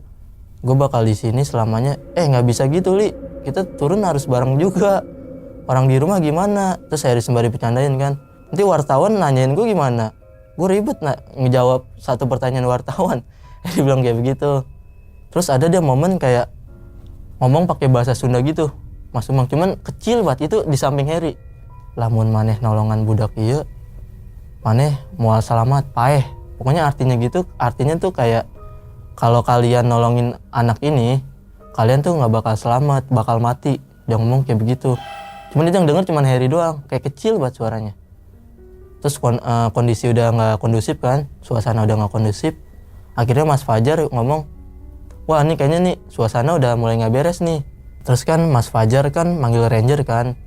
[SPEAKER 2] Gue bakal di sini selamanya. Nggak bisa gitu Li. Kita turun harus bareng juga. Orang di rumah gimana? Terus Harry sembari bercandain kan. Nanti wartawan nanyain gue gimana? Gue ribet ngejawab satu pertanyaan wartawan. Dia bilang kayak begitu. Terus ada dia momen kayak ngomong pakai bahasa Sunda gitu. Mas Umang cuman kecil banget itu di samping Harry. Lamun maneh nolongan budak ieu. Maneh moal selamat paeh. Pokoknya artinya gitu. Artinya tuh kayak kalau kalian nolongin anak ini, kalian tuh nggak bakal selamat, bakal mati. Dia ngomong kayak begitu. Cuman dia yang denger cuman Harry doang, kayak kecil banget suaranya. Terus kondisi udah nggak kondusif kan, suasana udah nggak kondusif. Akhirnya Mas Fajar ngomong, wah ini kayaknya nih suasana udah mulai nggak beres nih. Terus kan Mas Fajar kan manggil Ranger kan.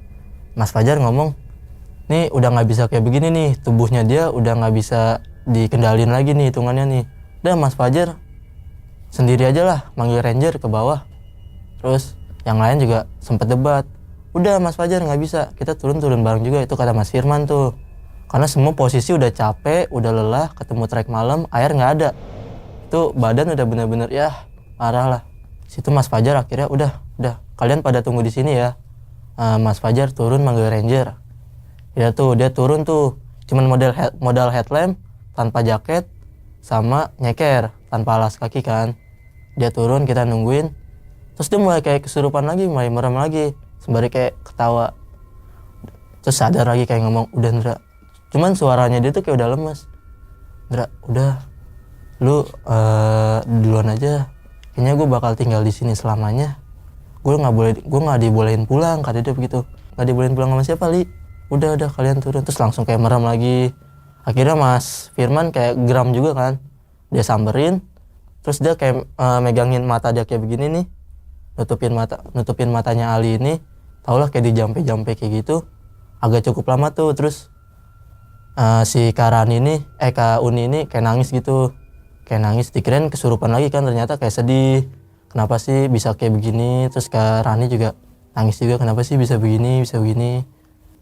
[SPEAKER 2] Mas Fajar ngomong, nih udah nggak bisa kayak begini nih, tubuhnya dia udah nggak bisa dikendalin lagi nih hitungannya nih. Udah Mas Fajar sendiri aja lah manggil Ranger ke bawah. Terus yang lain juga sempet debat. Udah Mas Fajar nggak bisa, kita turun bareng juga, itu kata Mas Firman tuh. Karena semua posisi udah capek, udah lelah, ketemu trek malam, air nggak ada. Itu badan udah bener-bener ya parah lah. Situ Mas Fajar akhirnya udah kalian pada tunggu di sini ya. Mas Fajar turun manggil Ranger. Dia turun tuh, cuman modal headlamp, tanpa jaket, sama nyeker, tanpa alas kaki kan. Dia turun, kita nungguin. Terus dia mulai kayak kesurupan lagi, mulai merem lagi. Sembari kayak ketawa. Terus sadar lagi kayak ngomong, udah Ndra. Cuman suaranya dia tuh kayak udah lemes. Ndra, udah. Lu duluan aja. Kayaknya gue bakal tinggal di sini selamanya. Gue nggak dibolehin pulang, kata dia begitu. Nggak dibolehin pulang sama siapa Li? Udah kalian turun. Terus langsung kayak merem lagi. Akhirnya Mas Firman kayak geram juga kan. Dia samberin. Terus dia kayak megangin mata dia kayak begini nih. Nutupin matanya Ali ini. Taulah kayak dijampe-jampe kayak gitu. Agak cukup lama tuh. Terus si Kak Uni ini kayak nangis gitu. Kayak nangis, dikirain kesurupan lagi kan, ternyata kayak sedih. Kenapa sih bisa kayak begini? Terus Kak Rani juga nangis juga, kenapa sih bisa begini.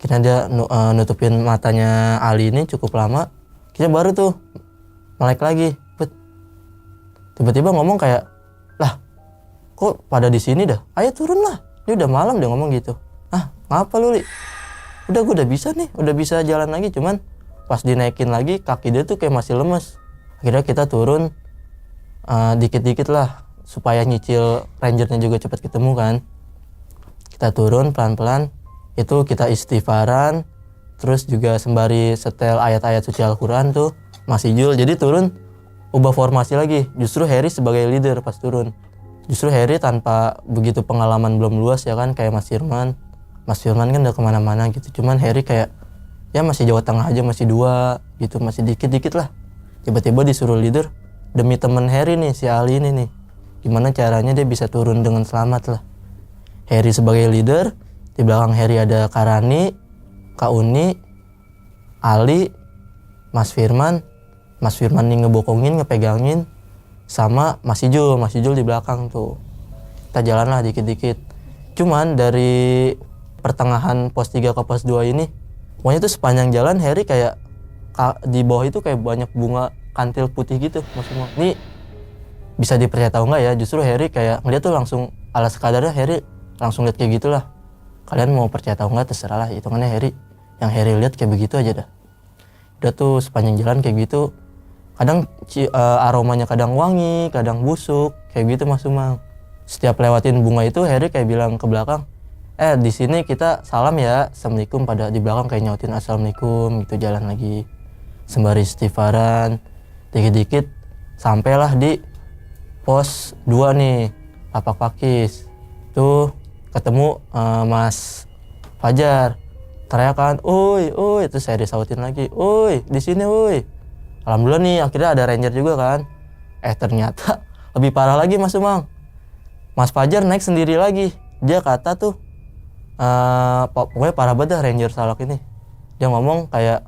[SPEAKER 2] Kira dia nutupin matanya Ali ini cukup lama. Kita baru tuh melek lagi. Tiba-tiba ngomong kayak, lah kok pada di sini dah? Ayo turun lah. Ini udah malam dia ngomong gitu. Ngapa lu Li? Udah gue udah bisa nih, udah bisa jalan lagi. Cuman pas dinaikin lagi kaki dia tuh kayak masih lemes. Akhirnya kita turun dikit-dikit lah supaya nyicil rangernya juga cepat ketemu kan. Kita turun pelan-pelan. Itu kita istighfaran. Terus juga sembari setel ayat-ayat suci Al-Quran tuh masih Jul. Jadi turun ubah formasi lagi. Justru Harry sebagai leader pas turun. Justru Harry tanpa begitu pengalaman belum luas ya kan, kayak Mas Firman. Mas Firman kan udah kemana-mana gitu. Cuman Harry kayak ya masih Jawa Tengah aja, masih 2 gitu, masih dikit-dikit lah. Tiba-tiba disuruh leader demi temen Harry nih, si Ali ini nih. Gimana caranya dia bisa turun dengan selamat lah. Harry sebagai leader, di belakang Harry ada Kak Rani, Kak Uni, Ali, Mas Firman. Mas Firman nih ngebokongin, ngepegangin. Sama Mas Ijul di belakang tuh. Kita jalan lah dikit-dikit. Cuman dari pertengahan pos 3 ke pos 2 ini, pokoknya tuh sepanjang jalan Harry kayak di bawah itu kayak banyak bunga kantil putih gitu. Maksudnya ini bisa dipercaya tahu nggak ya? Justru Harry kayak ngeliat tuh langsung ala sekadarnya Harry langsung lihat kayak gitulah. Kalian mau percaya tahu nggak terserah lah. Hitungannya yang Harry lihat kayak begitu aja dah. Udah tuh sepanjang jalan kayak gitu. Kadang aromanya kadang wangi, kadang busuk, kayak gitu Mas Umang. Setiap lewatin bunga itu Harry kayak bilang ke belakang, di sini kita salam ya, assalamualaikum, pada di belakang kayak nyautin assalamualaikum gitu, jalan lagi sembari istighfaran. Dikit-dikit sampailah di pos 2 nih, Lapak Pakis. Tuh ketemu Mas Fajar, teriakan, "Oi, oi." Terus saya disautin lagi, "Oi, di sini, oi." Alhamdulillah nih akhirnya ada ranger juga kan. Ternyata lebih parah lagi Mas Umang. Mas Fajar naik sendiri lagi. Dia kata tuh pokoknya parah banget dah ranger Salak ini. Dia ngomong kayak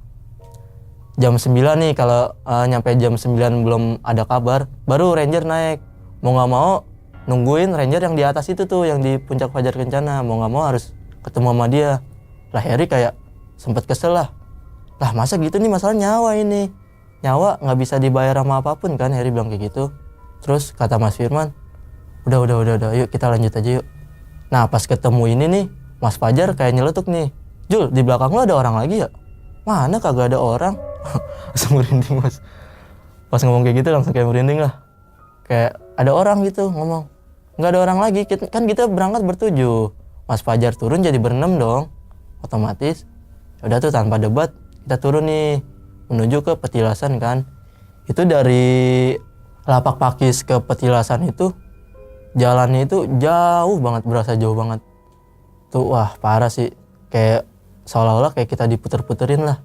[SPEAKER 2] jam 9 nih, kalau nyampe jam 9 belum ada kabar, baru ranger naik. Mau gak mau nungguin ranger yang di atas itu tuh, yang di puncak Fajar Kencana. Mau gak mau harus ketemu sama dia. Lah Heri kayak sempet kesel lah. Lah masa gitu nih, masalah nyawa ini. Nyawa gak bisa dibayar sama apapun kan, Heri bilang kayak gitu. Terus kata Mas Firman, udah, yuk kita lanjut aja yuk. Nah pas ketemu ini nih, Mas Fajar kayak nyeletuk nih, "Jul, di belakang lo ada orang lagi ya?" "Mana, kagak ada orang." Langsung merinding Mas. Pas ngomong kayak gitu langsung kayak merinding lah. Kayak ada orang gitu ngomong. Nggak ada orang lagi, kan kita berangkat bertujuh. Mas Fajar turun jadi berenam dong. Otomatis. Udah tuh tanpa debat, kita turun nih. Menuju ke Petilasan kan. Itu dari Lapak Pakis ke Petilasan itu, jalannya itu jauh banget, berasa jauh banget. Tuh wah parah sih. Kayak seolah-olah kayak kita diputer-puterin lah.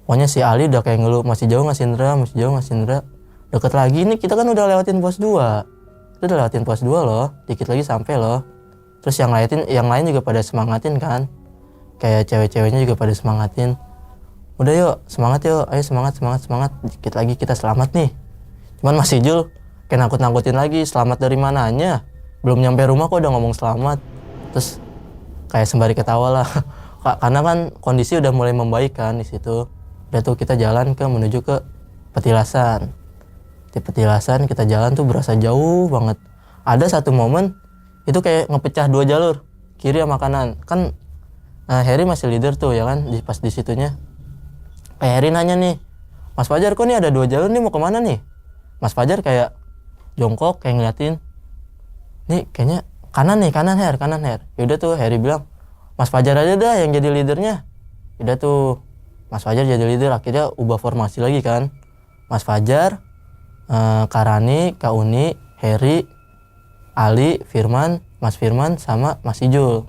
[SPEAKER 2] Pokoknya si Ali udah kayak ngeluh, masih jauh nggak Sindra, masih jauh nggak Sindra. Deket lagi nih, kita kan udah lewatin pos 2. Itu udah lewatin pos 2 loh, dikit lagi sampai loh. Terus yang lain juga pada semangatin kan. Kayak cewek-ceweknya juga pada semangatin. Udah yuk, semangat yuk, ayo semangat. Dikit lagi kita selamat nih. Cuman masih Jul kayak nakut-nakutin lagi, selamat dari mananya. Belum nyampe rumah kok udah ngomong selamat. Terus kayak sembari ketawa lah. Karena kan kondisi udah mulai membaik kan di situ. Udah tuh kita jalan menuju ke Petilasan. Di Petilasan kita jalan tuh berasa jauh banget. Ada satu momen itu kayak ngepecah 2 jalur, kiri sama kanan. Kan Heri masih leader tuh ya kan, pas di situnya. Kayak Heri nanya nih, "Mas Fajar, kok nih ada 2 jalur nih, mau kemana nih?" Mas Fajar kayak jongkok kayak ngeliatin. "Nih kayaknya kanan nih, kanan Her." Yaudah tuh Heri bilang, "Mas Fajar aja dah yang jadi leadernya." Yaudah tuh Mas Fajar jadi leader, akhirnya ubah formasi lagi kan. Mas Fajar, Karani, Kak Uni, Heri, Ali, Firman, Mas Firman sama Mas Ijul.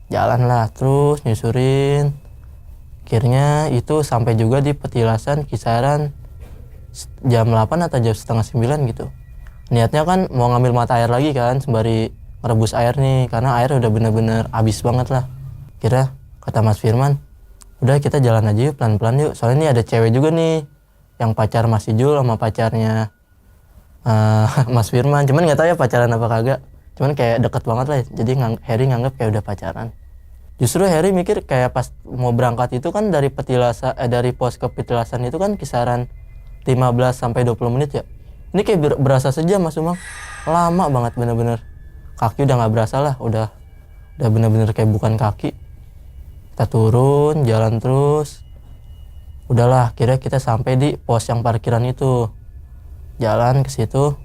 [SPEAKER 2] Jalan lah terus nyusurin. Akhirnya itu sampai juga di Petilasan kisaran jam 8 atau jam setengah 9 gitu. Niatnya kan mau ngambil mata air lagi kan, sembari ngerebus air nih, karena air udah bener-bener habis banget lah. Kira kata Mas Firman, "Udah kita jalan aja yuk pelan-pelan yuk, soalnya ini ada cewek juga nih yang pacar Mas Ijul sama pacarnya Mas Firman." Cuman nggak tahu ya pacaran apa kagak, cuman kayak deket banget lah. Jadi Heri nganggep kayak udah pacaran. Justru Heri mikir kayak pas mau berangkat itu kan dari dari pos ke Petilasan itu kan kisaran 15 sampai 20 menit ya. Ini kayak berasa sejam Mas Umang. Lama banget bener-bener. Kaki udah nggak berasa lah, udah bener-bener kayak bukan kaki. Kita turun, jalan terus. Udahlah, kira kita sampai di pos yang parkiran itu. Jalan ke situ.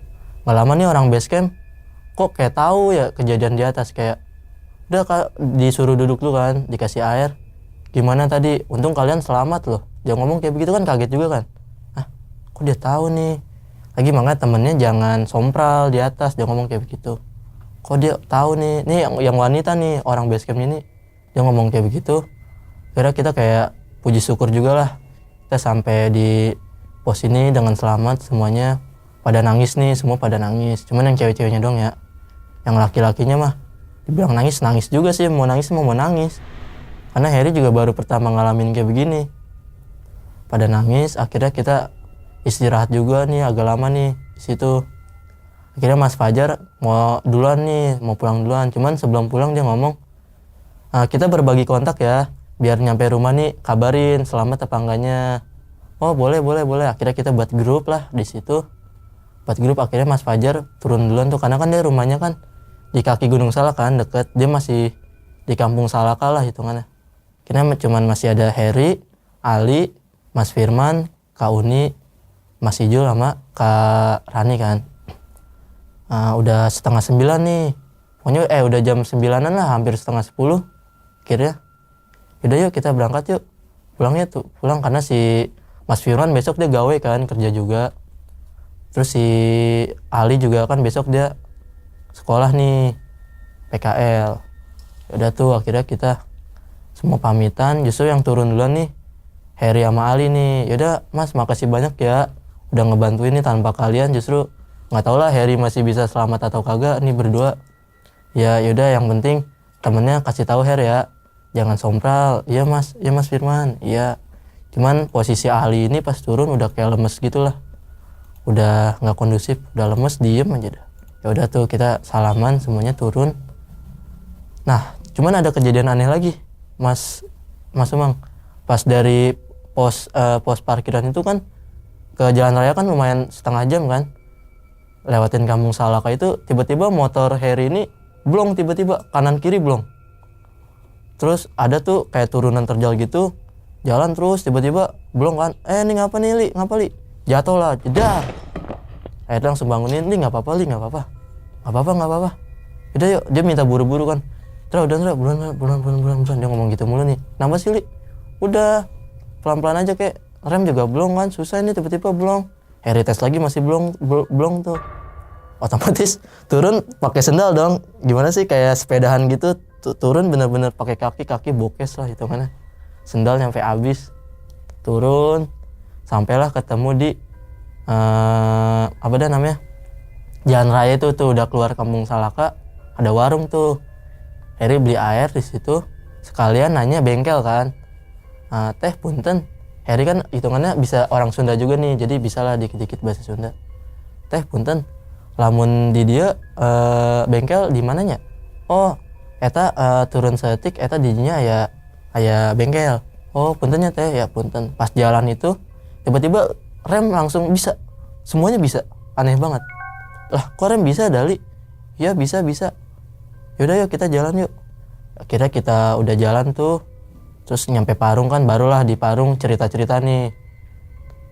[SPEAKER 2] Nggak lama nih orang base camp kok kayak tahu ya kejadian di atas, kayak udah disuruh duduk dulu kan, dikasih air. "Gimana tadi? Untung kalian selamat loh." Dia ngomong kayak begitu kan, kaget juga kan. Kok dia tahu nih? Lagi makanya temennya jangan sompral di atas, dia ngomong kayak begitu. Kok dia tahu nih? Nih yang wanita nih, orang base camp ini. Dia ngomong kayak begitu. Kira kita kayak puji syukur juga lah. Kita sampai di pos ini dengan selamat, semuanya pada nangis nih, semua pada nangis. Cuman yang cewek-ceweknya dong ya. Yang laki-lakinya mah dibilang nangis juga sih, mau nangis. Karena Heri juga baru pertama ngalamin kayak begini. Pada nangis, akhirnya kita istirahat juga nih agak lama nih di situ. Akhirnya Mas Fajar mau duluan nih, mau pulang duluan. Cuman sebelum pulang dia ngomong, "Kita berbagi kontak ya, biar nyampe rumah nih kabarin selamat apa enggaknya." "Oh boleh. Akhirnya kita buat grup lah di situ. Buat grup, akhirnya Mas Fajar turun duluan tuh, karena kan dia rumahnya kan di kaki Gunung Salak kan, deket. Dia masih di kampung Salaka lah hitungannya. Akhirnya cuman masih ada Heri, Ali, Mas Firman, Kak Uni, Mas Ijul sama Kak Rani kan. Udah setengah 9 nih. Pokoknya udah jam 9-an lah, hampir setengah 10. Akhirnya yaudah yuk kita berangkat yuk. Pulang karena si Mas Firman besok dia gawe kan, kerja juga. Terus si Ali juga kan besok dia sekolah nih, PKL. Yaudah tuh akhirnya kita semua pamitan. Justru yang turun duluan nih Heri sama Ali nih. Yaudah Mas, makasih banyak ya udah ngebantuin nih, tanpa kalian justru nggak tau lah Heri masih bisa selamat atau kagak nih berdua. Ya yaudah, yang penting temennya kasih tahu Her ya, jangan sompral. Iya Mas Firman. Iya. Cuman posisi Ali ini pas turun udah kayak lemes gitu lah. Udah nggak kondusif, udah lemes, diem aja dah. Ya udah tuh kita salaman semuanya turun. Nah, cuman ada kejadian aneh lagi, Mas Umang. Pas dari pos parkiran itu kan ke jalan raya kan lumayan setengah jam kan. Lewatin Kampung Salaka itu tiba-tiba motor Heri ini blong, tiba-tiba kanan kiri blong. Terus ada tuh kayak turunan terjal gitu, jalan terus tiba-tiba blong kan. Ini ngapa nih Li? Ngapa Li? Jatuh lah, jedar. Akhirnya langsung bangunin, Li nggak apa-apa Li, nggak apa-apa. Udah yuk, dia minta buru-buru kan. Udah bulan. Dia ngomong gitu mulu nih. Nambah sih Li? Udah pelan-pelan aja, kayak rem juga blong kan, susah ini tiba-tiba blong. Heri tes lagi masih blong tuh. Otomatis turun pakai sendal dong. Gimana sih, kayak sepedahan gitu, turun bener-bener pakai kaki bokes lah itu mana. Sendal nyampe habis. Turun sampailah ketemu di jalan raya itu tuh, udah keluar Kampung Salaka, ada warung tuh. Heri beli air di situ, sekalian nanya bengkel kan. Teh punten. Heri kan hitungannya bisa orang Sunda juga nih, jadi bisalah dikit-dikit bahasa Sunda. Teh punten, lamun di dia bengkel di mananya? Oh, eta turun setik, eta dinya aya bengkel. Oh, puntennya teh, ya punten. Pas jalan itu tiba-tiba rem langsung bisa. Semuanya bisa. Aneh banget. Lah, kok rem bisa Dali? Ya bisa. Yaudah yuk kita jalan yuk. Akhirnya kita udah jalan tuh. Terus nyampe Parung kan, barulah di Parung cerita-cerita nih.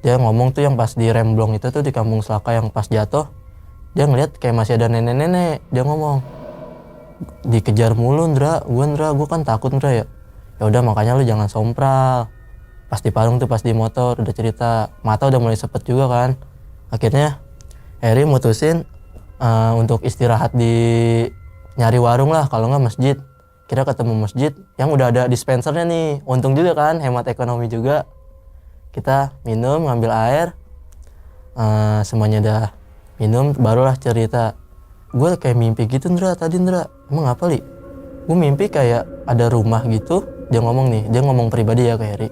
[SPEAKER 2] Dia ngomong tuh yang pas di remblong itu tuh di Kampung Salaka yang pas jatuh, dia ngeliat kayak masih ada nenek-nenek. Dia ngomong, dikejar mulu Ndra, gue kan takut Ndra ya. Ya udah makanya lu jangan sompral. Pas di Parung tuh, pas di motor udah cerita, mata udah mulai sepet juga kan. Akhirnya Heri mutusin untuk istirahat di nyari warung lah, kalau nggak masjid. Kira ketemu masjid yang udah ada dispensernya nih, untung juga kan, hemat ekonomi juga. Kita minum, ngambil air, semuanya udah minum, barulah cerita. Gue kayak mimpi gitu Ndra, tadi Ndra. Emang apa Li? Gue mimpi kayak ada rumah gitu. Dia ngomong pribadi ya ke Heri.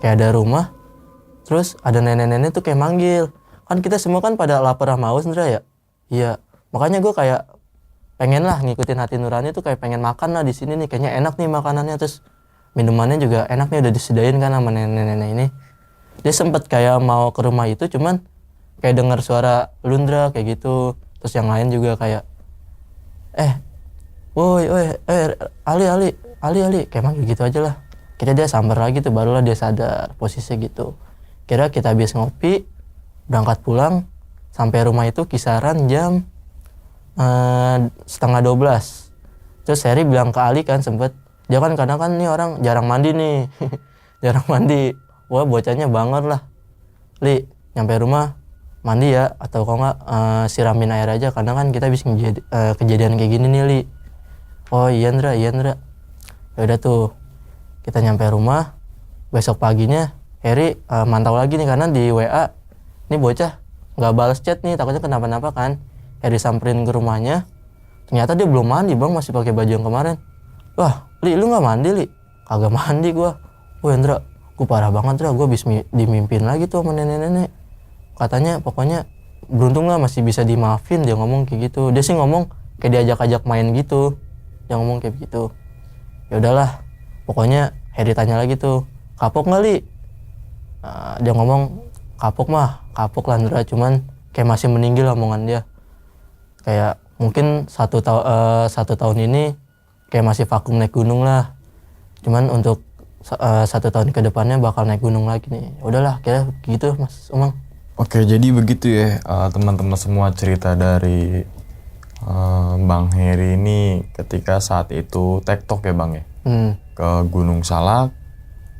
[SPEAKER 2] Kayak ada rumah, terus ada nenek-nenek tuh kayak manggil. Kan kita semua kan pada lapar sama haus Ndra ya. Iya, makanya gue kayak pengen lah ngikutin hati nurani tuh, kayak pengen makan lah di sini nih, kayaknya enak nih makanannya, terus minumannya juga enak nih, udah disediain kan sama nenek-nenek ini. Dia sempet kayak mau ke rumah itu, cuman kayak dengar suara Lundra kayak gitu. Terus yang lain juga kayak woi Ali kayak manggil gitu aja lah. Kira dia sambar lagi tuh, barulah dia sadar posisinya gitu. Kira kita habis ngopi, berangkat pulang, sampai rumah itu kisaran jam 11:30. Terus Heri bilang ke Ali kan, sempet, dia kan kadang kan nih orang jarang mandi nih. Jarang mandi. Wah bocahnya banget lah. Li, nyampe rumah mandi ya, atau kalau nggak siramin air aja, karena kan kita bisa kejadian kayak gini nih Li. Oh iya Ndra. Ya udah tuh, kita nyampe rumah. Besok paginya Heri mantau lagi nih, karena di WA ini bocah nggak balas chat nih, takutnya kenapa-napa kan. Heri samperin ke rumahnya, ternyata dia belum mandi bang, masih pakai baju yang kemarin. Wah Li, lu nggak mandi Li? Kagak mandi gua. Wah Ndra, gue parah banget Ndra, gue habis dimimpin lagi tuh sama nenek-nenek. Katanya pokoknya beruntung lah masih bisa dimaafin, dia ngomong kayak gitu. Dia sih ngomong kayak diajak-ajak main gitu, dia ngomong kayak gitu. Ya udahlah, pokoknya Heri tanya lagi tuh, kapok nggak Li? Dia ngomong kapok lah Ndra, cuman kayak masih meninggal omongan dia. Kayak mungkin satu tahun ini kayak masih vakum naik gunung lah. Cuman untuk 1 tahun ke depannya bakal naik gunung lagi nih. Udahlah, kayak gitu Mas Umang.
[SPEAKER 3] Oke, jadi begitu ya teman-teman semua cerita dari Bang Heri ini ketika saat itu tektok ya Bang ya, ke Gunung Salak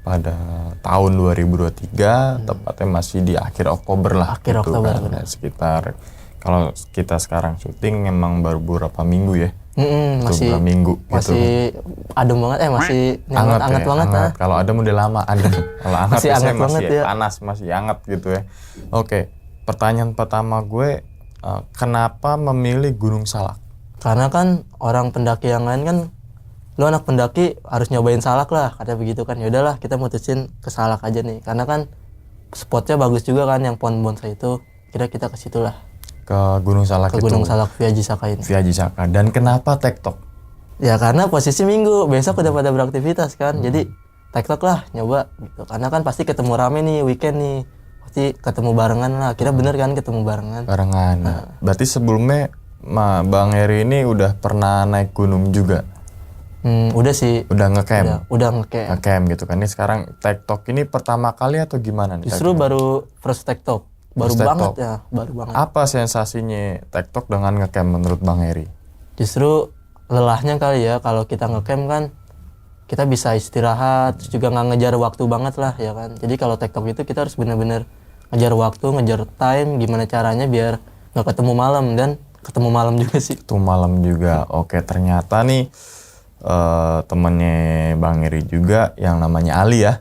[SPEAKER 3] pada tahun 2023, tepatnya masih di akhir Oktober lah.
[SPEAKER 2] Akhir
[SPEAKER 3] gitu
[SPEAKER 2] Oktober,
[SPEAKER 3] kan.
[SPEAKER 2] benar.
[SPEAKER 3] Sekitar, kalau kita sekarang syuting emang baru beberapa minggu ya.
[SPEAKER 2] Masih
[SPEAKER 3] beberapa minggu gitu.
[SPEAKER 2] masih adem banget, masih
[SPEAKER 3] Anget
[SPEAKER 2] hangat
[SPEAKER 3] ya,
[SPEAKER 2] banget.
[SPEAKER 3] anget. Kalau adem udah lama adem. Kalau anget
[SPEAKER 2] Masih
[SPEAKER 3] biasanya
[SPEAKER 2] anget banget
[SPEAKER 3] masih
[SPEAKER 2] ya.
[SPEAKER 3] panas, masih anget gitu ya. Oke, pertanyaan pertama gue, kenapa memilih Gunung Salak?
[SPEAKER 2] Karena kan orang pendaki yang lain kan, lu anak pendaki harus nyobain Salak lah, katanya begitu kan. Ya udahlah, kita mutusin ke Salak aja nih. Karena kan spotnya bagus juga kan, yang pohon bonsai itu. Kira kita ke situ lah.
[SPEAKER 3] Ke Gunung Salak
[SPEAKER 2] Ke
[SPEAKER 3] itu.
[SPEAKER 2] Gunung Salak via Jisaka ini.
[SPEAKER 3] Via Jisaka. Dan kenapa tektok?
[SPEAKER 2] Ya karena posisi minggu, besok udah pada beraktivitas kan. Jadi tektok lah, nyoba gitu. Karena kan pasti ketemu rame nih, weekend nih. Pasti ketemu barengan lah. Kira bener kan ketemu barengan.
[SPEAKER 3] Barengan. Berarti sebelumnya Bang Heri ini udah pernah naik gunung juga?
[SPEAKER 2] Udah sih.
[SPEAKER 3] Udah ngecamp?
[SPEAKER 2] Udah ngecamp.
[SPEAKER 3] Ngecamp gitu kan. Ini sekarang tektok ini pertama kali atau gimana nih?
[SPEAKER 2] Justru baru first tektok. Baru
[SPEAKER 3] First
[SPEAKER 2] banget
[SPEAKER 3] tektok.
[SPEAKER 2] ya, baru banget.
[SPEAKER 3] Apa sensasinya tektok dengan ngecamp menurut Bang Heri?
[SPEAKER 2] Justru lelahnya kali ya, kalau kita ngecamp kan kita bisa istirahat, terus juga nggak ngejar waktu banget lah ya kan. Jadi kalau tektok itu kita harus bener-bener ngejar waktu, ngejar time, gimana caranya biar nggak ketemu malam, dan ketemu malam juga sih.
[SPEAKER 3] Itu malam juga. Oke, ternyata nih temennya Bang Heri juga yang namanya Ali ya.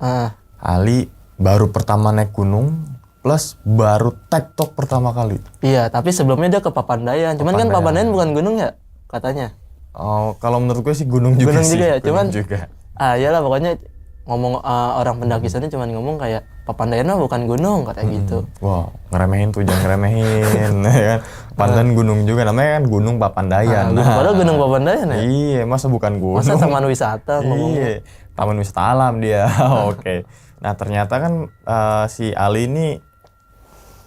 [SPEAKER 3] Ali baru pertama naik gunung plus baru tektok pertama kali.
[SPEAKER 2] Iya, tapi sebelumnya dia ke Papandayan. Cuman kan Papandayan bukan gunung ya katanya.
[SPEAKER 3] Oh, kalau menurut gue sih gunung juga
[SPEAKER 2] Gunung
[SPEAKER 3] sih.
[SPEAKER 2] juga ya,
[SPEAKER 3] Gunung
[SPEAKER 2] cuman
[SPEAKER 3] juga.
[SPEAKER 2] Iyalah pokoknya ngomong orang pendaki sana cuman ngomong kayak Papandayan mah bukan gunung katanya gitu.
[SPEAKER 3] Wow, ngeremehin tuh, jangan ngeremehin. Ya kan? Pandan gunung juga, namanya kan Gunung Papandayan.
[SPEAKER 2] Padahal gunung Papandayan ya.
[SPEAKER 3] Iya, masa bukan gunung?
[SPEAKER 2] Masa taman wisata ngomongnya.
[SPEAKER 3] Iya, taman wisata alam dia. Oke. Nah ternyata kan si Ali ini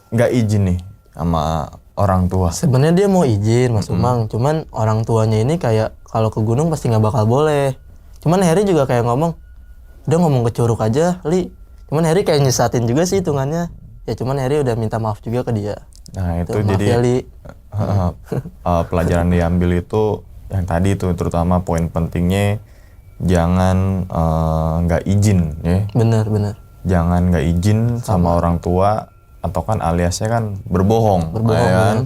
[SPEAKER 3] nggak izin nih sama orang tua.
[SPEAKER 2] Sebenarnya dia mau izin Mas Umang, cuman orang tuanya ini kayak kalau ke gunung pasti nggak bakal boleh. Cuman Heri juga kayak ngomong, udah ngomong ke Curug aja, Li. Cuman Heri kayak nyesatin juga sih hitungannya. Ya cuman Heri udah minta maaf juga ke dia.
[SPEAKER 3] Nah itu
[SPEAKER 2] Maaf
[SPEAKER 3] jadi
[SPEAKER 2] ya, Li.
[SPEAKER 3] pelajaran diambil itu yang tadi itu, terutama poin pentingnya jangan nggak izin ya.
[SPEAKER 2] Bener.
[SPEAKER 3] Jangan nggak izin sama orang tua, atau kan aliasnya kan berbohong ya kan?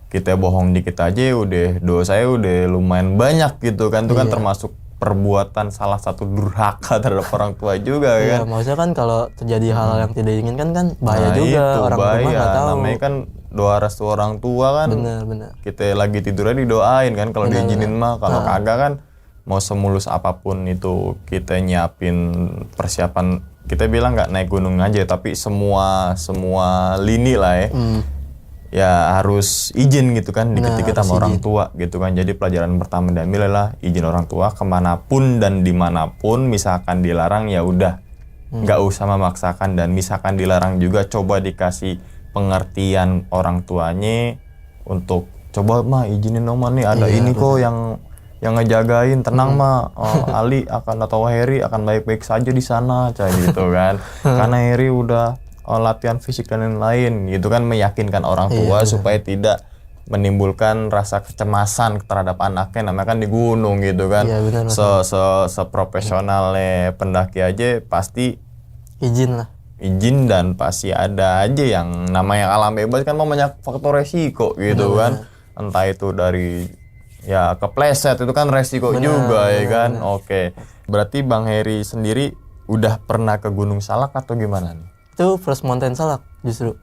[SPEAKER 3] Kita bohong dikit aja udah dosanya udah lumayan banyak gitu kan. Itu kan termasuk perbuatan salah satu durhaka terhadap orang tua juga
[SPEAKER 2] Iya,
[SPEAKER 3] kan.
[SPEAKER 2] maksudnya kan kalau terjadi hal yang tidak diinginkan kan bahaya juga,
[SPEAKER 3] itu
[SPEAKER 2] orang rumah
[SPEAKER 3] bahaya.
[SPEAKER 2] nggak tahu.
[SPEAKER 3] Namanya kan doa restu orang tua kan.
[SPEAKER 2] Bener.
[SPEAKER 3] Kita lagi tidurnya didoain kan, kalau diizinin mah. Kalau kagak kan mau semulus apapun itu kita nyiapin persiapan. Kita bilang nggak naik gunung aja, tapi semua lini lah ya. Ya harus izin gitu kan, dikit-dikit sama orang tua gitu kan. Jadi pelajaran pertama diambil adalah izin orang tua kemanapun dan dimanapun. Misalkan dilarang ya udah nggak usah memaksakan, dan misalkan dilarang juga coba dikasih pengertian orang tuanya untuk coba mah izinin oma nih ada ini kok yang ngejagain, tenang mah Ali akan atau Heri akan baik-baik saja di sana kayak gitu kan. Karena Heri udah latihan fisik dan lain-lain gitu kan, meyakinkan orang tua supaya tidak menimbulkan rasa kecemasan terhadap anaknya, namanya kan di gunung gitu kan.
[SPEAKER 2] Iya, benar.
[SPEAKER 3] Seprofesionalnya pendaki aja pasti
[SPEAKER 2] Izin lah.
[SPEAKER 3] izin, dan pasti ada aja yang namanya alam bebas kan banyak faktor resiko gitu kan. Entah itu dari ya kepleset, itu kan resiko juga ya kan. Oke. Berarti Bang Heri sendiri udah pernah ke Gunung Salak atau gimana nih?
[SPEAKER 2] Itu first mountain Salak justru.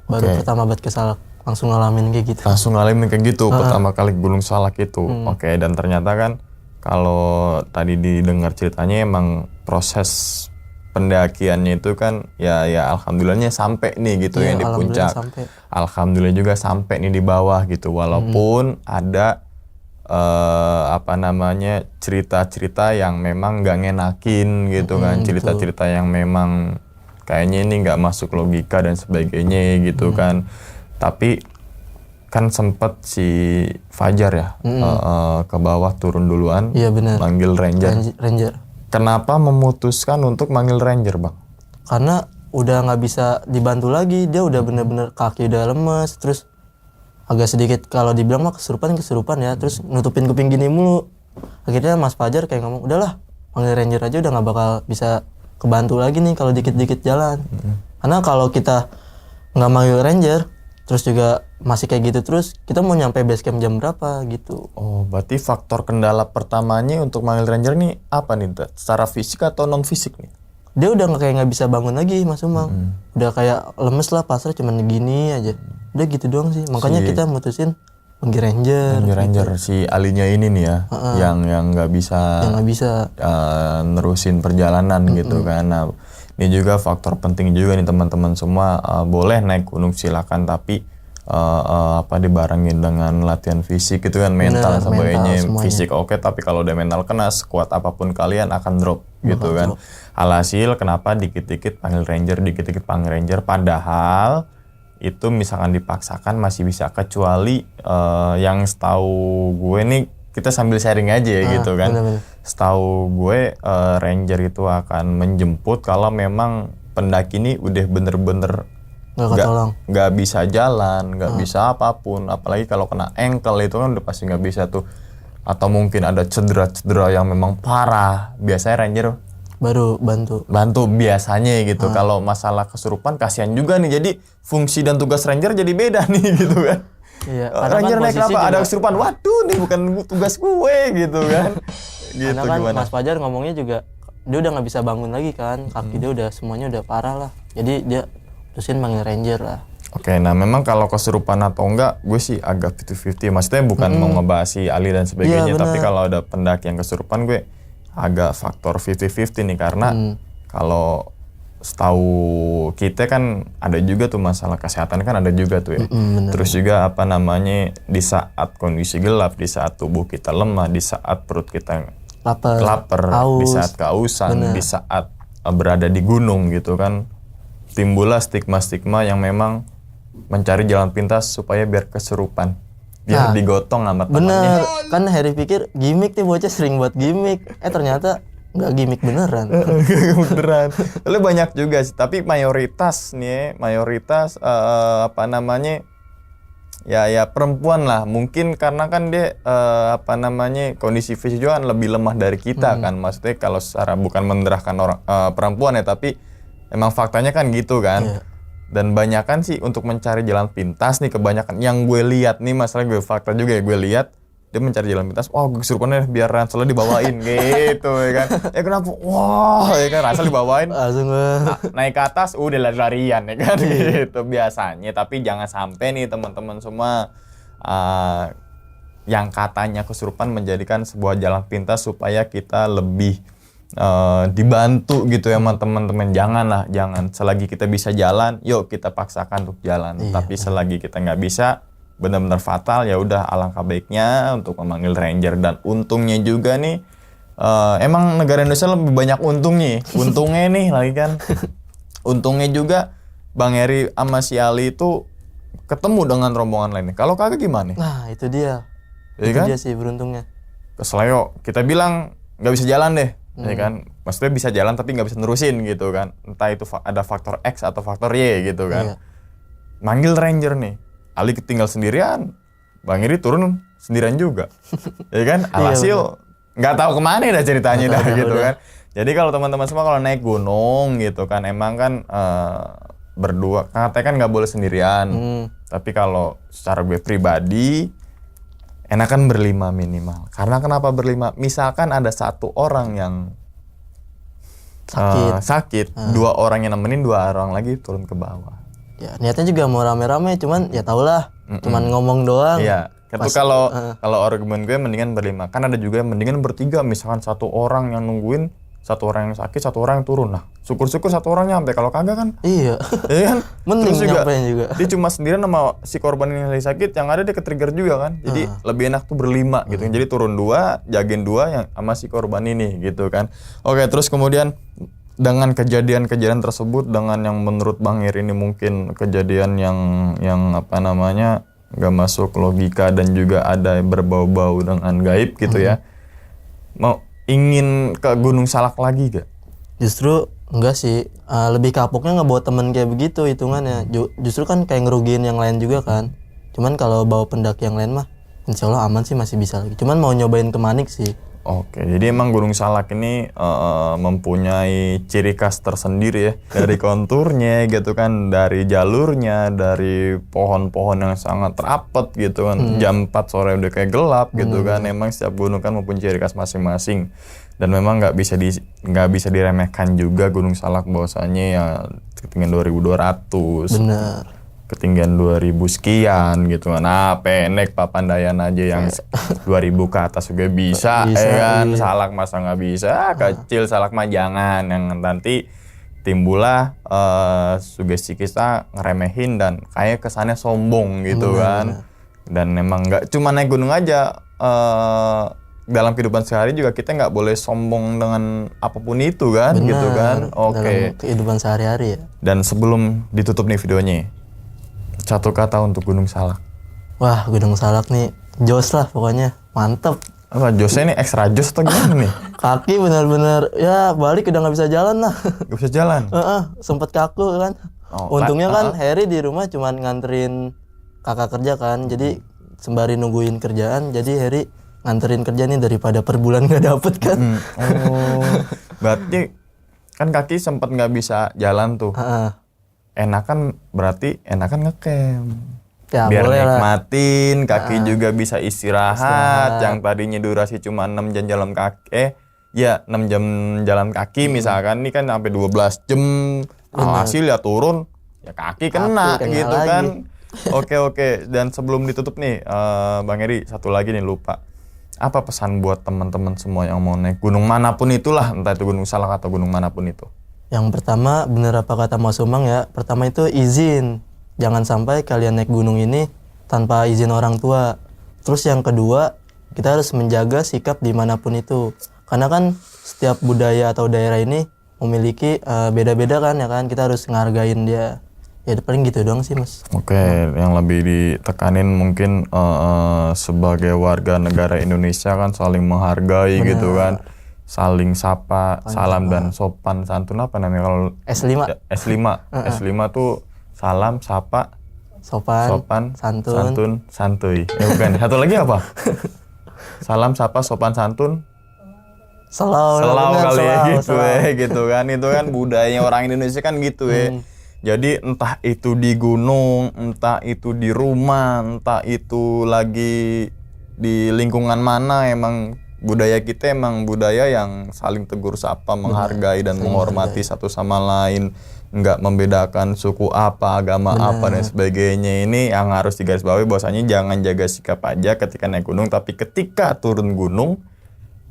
[SPEAKER 2] Baru pertama banget ke Salak, langsung ngalamin kayak gitu.
[SPEAKER 3] Langsung ngalamin kayak gitu pertama kali Gunung Salak itu. Oke, dan ternyata kan kalau tadi didengar ceritanya emang proses pendakiannya itu kan ya alhamdulillahnya sampai nih gitu ya di puncak. Alhamdulillah juga sampai nih di bawah gitu, walaupun ada cerita-cerita yang memang nggak ngenakin gitu kan, cerita-cerita yang memang kayaknya ini nggak masuk logika dan sebagainya gitu kan. Tapi kan sempet si Fajar ya ke bawah turun duluan,
[SPEAKER 2] iya, bener.
[SPEAKER 3] manggil ranger. Kenapa memutuskan untuk manggil ranger, Bang?
[SPEAKER 2] Karena udah nggak bisa dibantu lagi, dia udah bener-bener kaki udah lemes, terus agak sedikit kalau dibilang mah kesurupan ya, terus nutupin kuping gini mulu. Akhirnya Mas Fajar kayak ngomong, udahlah panggil ranger aja, udah nggak bakal bisa kebantu lagi nih kalau dikit-dikit jalan. Karena kalau kita nggak manggil ranger terus juga masih kayak gitu terus, kita mau nyampe base camp jam berapa gitu.
[SPEAKER 3] Oh, berarti faktor kendala pertamanya untuk manggil ranger nih apa nih? Secara fisik atau non fisik nih?
[SPEAKER 2] Dia udah nggak bisa bangun lagi Mas Umang. Udah kayak lemes lah, pasrah cuman gini aja. Udah gitu doang sih. Makanya kita mutusin panggil ranger.
[SPEAKER 3] Ranger si alinya ini nih ya, yang nggak bisa, nerusin perjalanan gitu kan. Nah, ini juga faktor penting juga nih teman-teman semua. Boleh naik gunung silakan, tapi dibarengin dengan latihan fisik gitu kan, mental sebagainya. Fisik oke, tapi kalau udah mental kena, sekuat apapun kalian akan drop gitu kan. Alhasil kenapa dikit-dikit panggil ranger, dikit-dikit panggil ranger, padahal itu misalkan dipaksakan masih bisa, kecuali yang setahu gue nih, kita sambil sharing aja ya gitu kan.
[SPEAKER 2] Bener-bener.
[SPEAKER 3] Setahu gue ranger itu akan menjemput kalau memang pendaki ini udah bener-bener nggak bisa jalan, nggak bisa apapun, apalagi kalau kena ankle itu kan udah pasti nggak bisa tuh, atau mungkin ada cedera yang memang parah, biasanya ranger
[SPEAKER 2] baru bantu
[SPEAKER 3] biasanya gitu. Kalau masalah kesurupan kasihan juga nih, jadi fungsi dan tugas ranger jadi beda nih gitu kan.
[SPEAKER 2] Iya,
[SPEAKER 3] ranger
[SPEAKER 2] kan
[SPEAKER 3] naik kenapa ada kesurupan, waduh nih bukan tugas gue gitu kan. Gitu.
[SPEAKER 2] Karena kan
[SPEAKER 3] gimana?
[SPEAKER 2] Mas Fajar ngomongnya juga dia udah nggak bisa bangun lagi kan, kaki dia udah semuanya udah parah lah, jadi dia terusin manggil ranger lah.
[SPEAKER 3] Oke, nah memang kalau kesurupan atau enggak, gue sih agak 50-50. Maksudnya bukan mau ngebahas si Ali dan sebagainya, tapi kalau ada pendaki yang kesurupan, gue agak faktor 50-50 nih, karena kalau setahu kita kan ada juga tuh masalah kesehatan kan ada juga tuh ya. Terus juga di saat kondisi gelap, di saat tubuh kita lemah, di saat perut kita lapar, di saat kehausan, di saat berada di gunung gitu kan, timbullah stigma-stigma yang memang mencari jalan pintas supaya biar kesurupan, biar digotong sama temannya.
[SPEAKER 2] Bener, kan Harry pikir gimmick nih, bocah sering buat gimmick, ternyata nggak gimmick beneran.
[SPEAKER 3] Beneran. Lalu banyak juga sih, tapi mayoritas ya perempuan lah, mungkin karena kan dia kondisi fisik juga kan lebih lemah dari kita kan. Maksudnya kalau secara bukan menderahkan orang perempuan ya, tapi emang faktanya kan gitu kan. Dan banyakan sih untuk mencari jalan pintas nih, kebanyakan yang gue lihat nih, masalah gue fakta juga ya, gue lihat dia mencari jalan pintas, gue kesurupan deh biar Ransel dibawain gitu ya kan. Kenapa? Ya kan Ransel dibawain langsung naik ke atas udah lari-larian ya kan gitu biasanya. Tapi jangan sampai nih teman-teman semua yang katanya kesurupan menjadikan sebuah jalan pintas supaya kita lebih dibantu gitu ya teman-teman. Jangan selagi kita bisa jalan, yuk kita paksakan untuk jalan. Tapi selagi kita nggak bisa, benar-benar fatal, ya udah alangkah baiknya untuk memanggil ranger. Dan untungnya juga nih, emang negara Indonesia lebih banyak untungnya nih lagi kan. Untungnya juga Bang Heri sama si Ali itu ketemu dengan rombongan lainnya. Kalau kagak gimana?
[SPEAKER 2] Nah itu dia, dia sih beruntungnya.
[SPEAKER 3] Keseleo kita bilang nggak bisa jalan deh. Ya kan, maksudnya bisa jalan tapi nggak bisa nerusin gitu kan, entah itu ada faktor X atau faktor Y gitu kan. Manggil ranger nih, Ali ketinggal sendirian, Bang Iri turun sendirian juga. Ya kan, alhasil nggak tahu kemana dah ceritanya dah gitu kan. Jadi kalau teman-teman semua kalau naik gunung gitu kan, emang kan berdua, katanya kan nggak boleh sendirian. Tapi kalau secara gue pribadi, enakan berlima minimal. Karena kenapa berlima? Misalkan ada satu orang yang sakit, dua orang yang nemenin, dua orang lagi turun ke bawah.
[SPEAKER 2] Ya niatnya juga mau rame-rame, cuman ya tau lah, cuman ngomong doang.
[SPEAKER 3] Iya. Itu kalau argumen gue mendingan berlima. Kan ada juga yang mendingan bertiga. Misalkan satu orang yang nungguin, satu orang yang sakit, satu orang yang turun. Nah, syukur-syukur satu orang nyampe. Kalau kagak kan?
[SPEAKER 2] Iya.
[SPEAKER 3] Iya kan?
[SPEAKER 2] Mending nyampein juga.
[SPEAKER 3] Dia cuma sendirian sama si korban yang lagi sakit, yang ada dia ke-trigger juga kan. Jadi lebih enak tuh berlima gitu. Jadi turun dua, jagain dua yang sama si korban ini gitu kan. Oke, terus kemudian dengan kejadian-kejadian tersebut, dengan yang menurut Bang Heri ini mungkin kejadian yang nggak masuk logika dan juga ada berbau-bau dengan gaib gitu ya. Mau ingin ke Gunung Salak lagi gak?
[SPEAKER 2] Justru enggak sih, lebih kapoknya nggak bawa temen kayak begitu hitungannya. Justru kan kayak ngerugiin yang lain juga kan. Cuman kalau bawa pendaki yang lain mah insya Allah aman sih, masih bisa lagi. Cuman mau nyobain ke Manik sih.
[SPEAKER 3] Oke, jadi emang Gunung Salak ini mempunyai ciri khas tersendiri ya. Dari konturnya gitu kan, dari jalurnya, dari pohon-pohon yang sangat rapat gitu kan. Jam 4 sore udah kayak gelap gitu kan. Emang setiap gunung kan mempunyai ciri khas masing-masing. Dan memang nggak bisa diremehkan juga Gunung Salak, bahwasanya ya ketinggian 2.200.
[SPEAKER 2] Bener.
[SPEAKER 3] Ketinggian 2000 sekian gitu kan. Nah, pendek Papandayan aja yang 2000 ke atas juga bisa, kan.
[SPEAKER 2] Iya.
[SPEAKER 3] Salak masa nggak bisa, kecil Salak mah jangan, yang nanti timbullah sugesti kita ngeremehin dan kayak kesannya sombong gitu kan. Dan memang nggak cuma naik gunung aja, dalam kehidupan sehari juga kita nggak boleh sombong dengan apapun itu kan.
[SPEAKER 2] Bener,
[SPEAKER 3] gitu kan. Oke.
[SPEAKER 2] dalam kehidupan sehari-hari ya.
[SPEAKER 3] Dan sebelum ditutup nih videonya, satu kata untuk Gunung Salak.
[SPEAKER 2] Wah, Gunung Salak nih jos lah pokoknya, mantep.
[SPEAKER 3] Apa josnya ini ekstra jos atau gimana nih?
[SPEAKER 2] Kaki bener-bener ya balik udah nggak bisa jalan lah.
[SPEAKER 3] Gak bisa jalan?
[SPEAKER 2] Sempet kaku kan. Untungnya kan Harry di rumah cuman nganterin kakak kerja kan, jadi sembari nungguin kerjaan, jadi Harry nganterin kerja nih daripada per bulan nggak dapet kan.
[SPEAKER 3] Berarti kan kaki sempet nggak bisa jalan tuh. Berarti enakan ngecamp.
[SPEAKER 2] Ya,
[SPEAKER 3] biar
[SPEAKER 2] boleh
[SPEAKER 3] nikmatin, kaki juga bisa istirahat. Yang tadinya durasi cuma 6 jam jalan kaki, 6 jam jalan kaki misalkan, ini kan sampai 12 jam. Hasil ya turun, ya kaki kena gitu lagi kan. Oke. Dan sebelum ditutup nih, Bang Heri, satu lagi nih lupa. Apa pesan buat teman-teman semua yang mau naik gunung manapun itulah, entah itu Gunung Salak atau gunung manapun itu?
[SPEAKER 2] Yang pertama, bener apa kata Mas Umang ya, pertama itu izin. Jangan sampai kalian naik gunung ini tanpa izin orang tua. Terus yang kedua, kita harus menjaga sikap dimanapun itu. Karena kan setiap budaya atau daerah ini memiliki beda-beda kan ya kan, kita harus ngehargain dia. Ya paling gitu doang sih Mas.
[SPEAKER 3] Oke, yang lebih ditekanin mungkin sebagai warga negara Indonesia kan saling menghargai gitu kan. Saling sapa, salam dan sopan santun apa namanya kalau
[SPEAKER 2] S5.
[SPEAKER 3] S5 tuh salam, sapa, sopan, santun, santuy. Bukan. Satu lagi apa? Salam, sapa, sopan, santun. Selau kali ya gitu kan. Itu kan budayanya orang Indonesia kan gitu ya. Jadi entah itu di gunung, entah itu di rumah, entah itu lagi di lingkungan mana, emang budaya kita emang budaya yang saling tegur sapa, menghargai dan menghormati satu sama lain, nggak membedakan suku apa, agama apa dan sebagainya. Ini yang harus digarisbawahi, bahwasanya jangan jaga sikap aja ketika naik gunung, tapi ketika turun gunung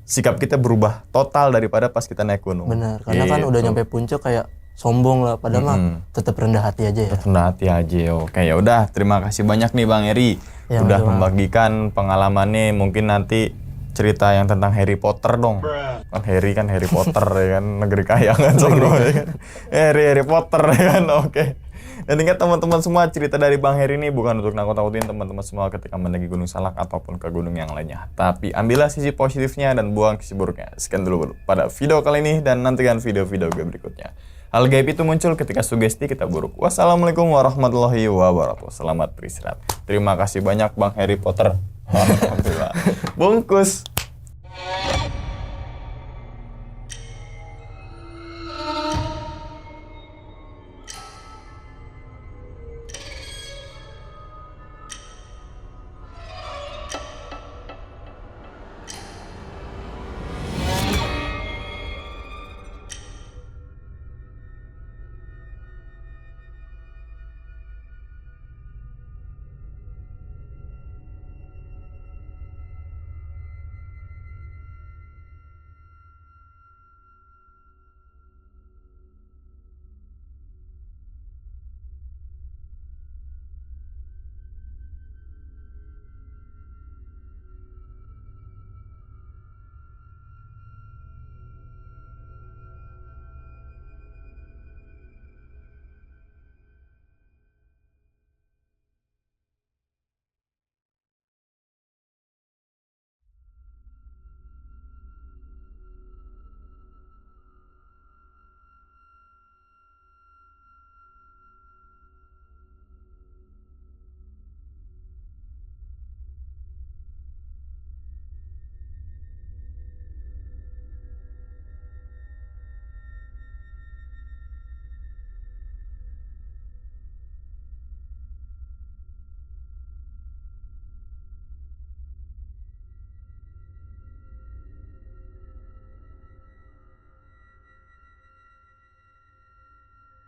[SPEAKER 3] sikap kita berubah total daripada pas kita naik gunung.
[SPEAKER 2] Benar, karena kan udah nyampe puncak kayak sombong lah, padahal mah tetap rendah hati aja ya.
[SPEAKER 3] Tetap rendah hati aja. Oke, ya udah, terima kasih banyak nih Bang Heri udah membagikan pengalamannya. Mungkin nanti cerita yang tentang Harry Potter dong. Kan Harry Potter ya kan, negeri kayangan sono ya kan. Harry Potter ya kan. Oke. Dan ingat teman-teman semua, cerita dari Bang Heri ini bukan untuk nakut-nakutin teman-teman semua ketika mendaki Gunung Salak ataupun ke gunung yang lainnya. Tapi ambillah sisi positifnya dan buang sisi buruknya. Sekian dulu pada video kali ini dan nantikan video-video gue berikutnya. Hal gaib itu muncul ketika sugesti kita buruk. Wassalamualaikum warahmatullahi wabarakatuh. Selamat beristirahat. Terima kasih banyak Bang Harry Potter. Alhamdulillah. Bungkus.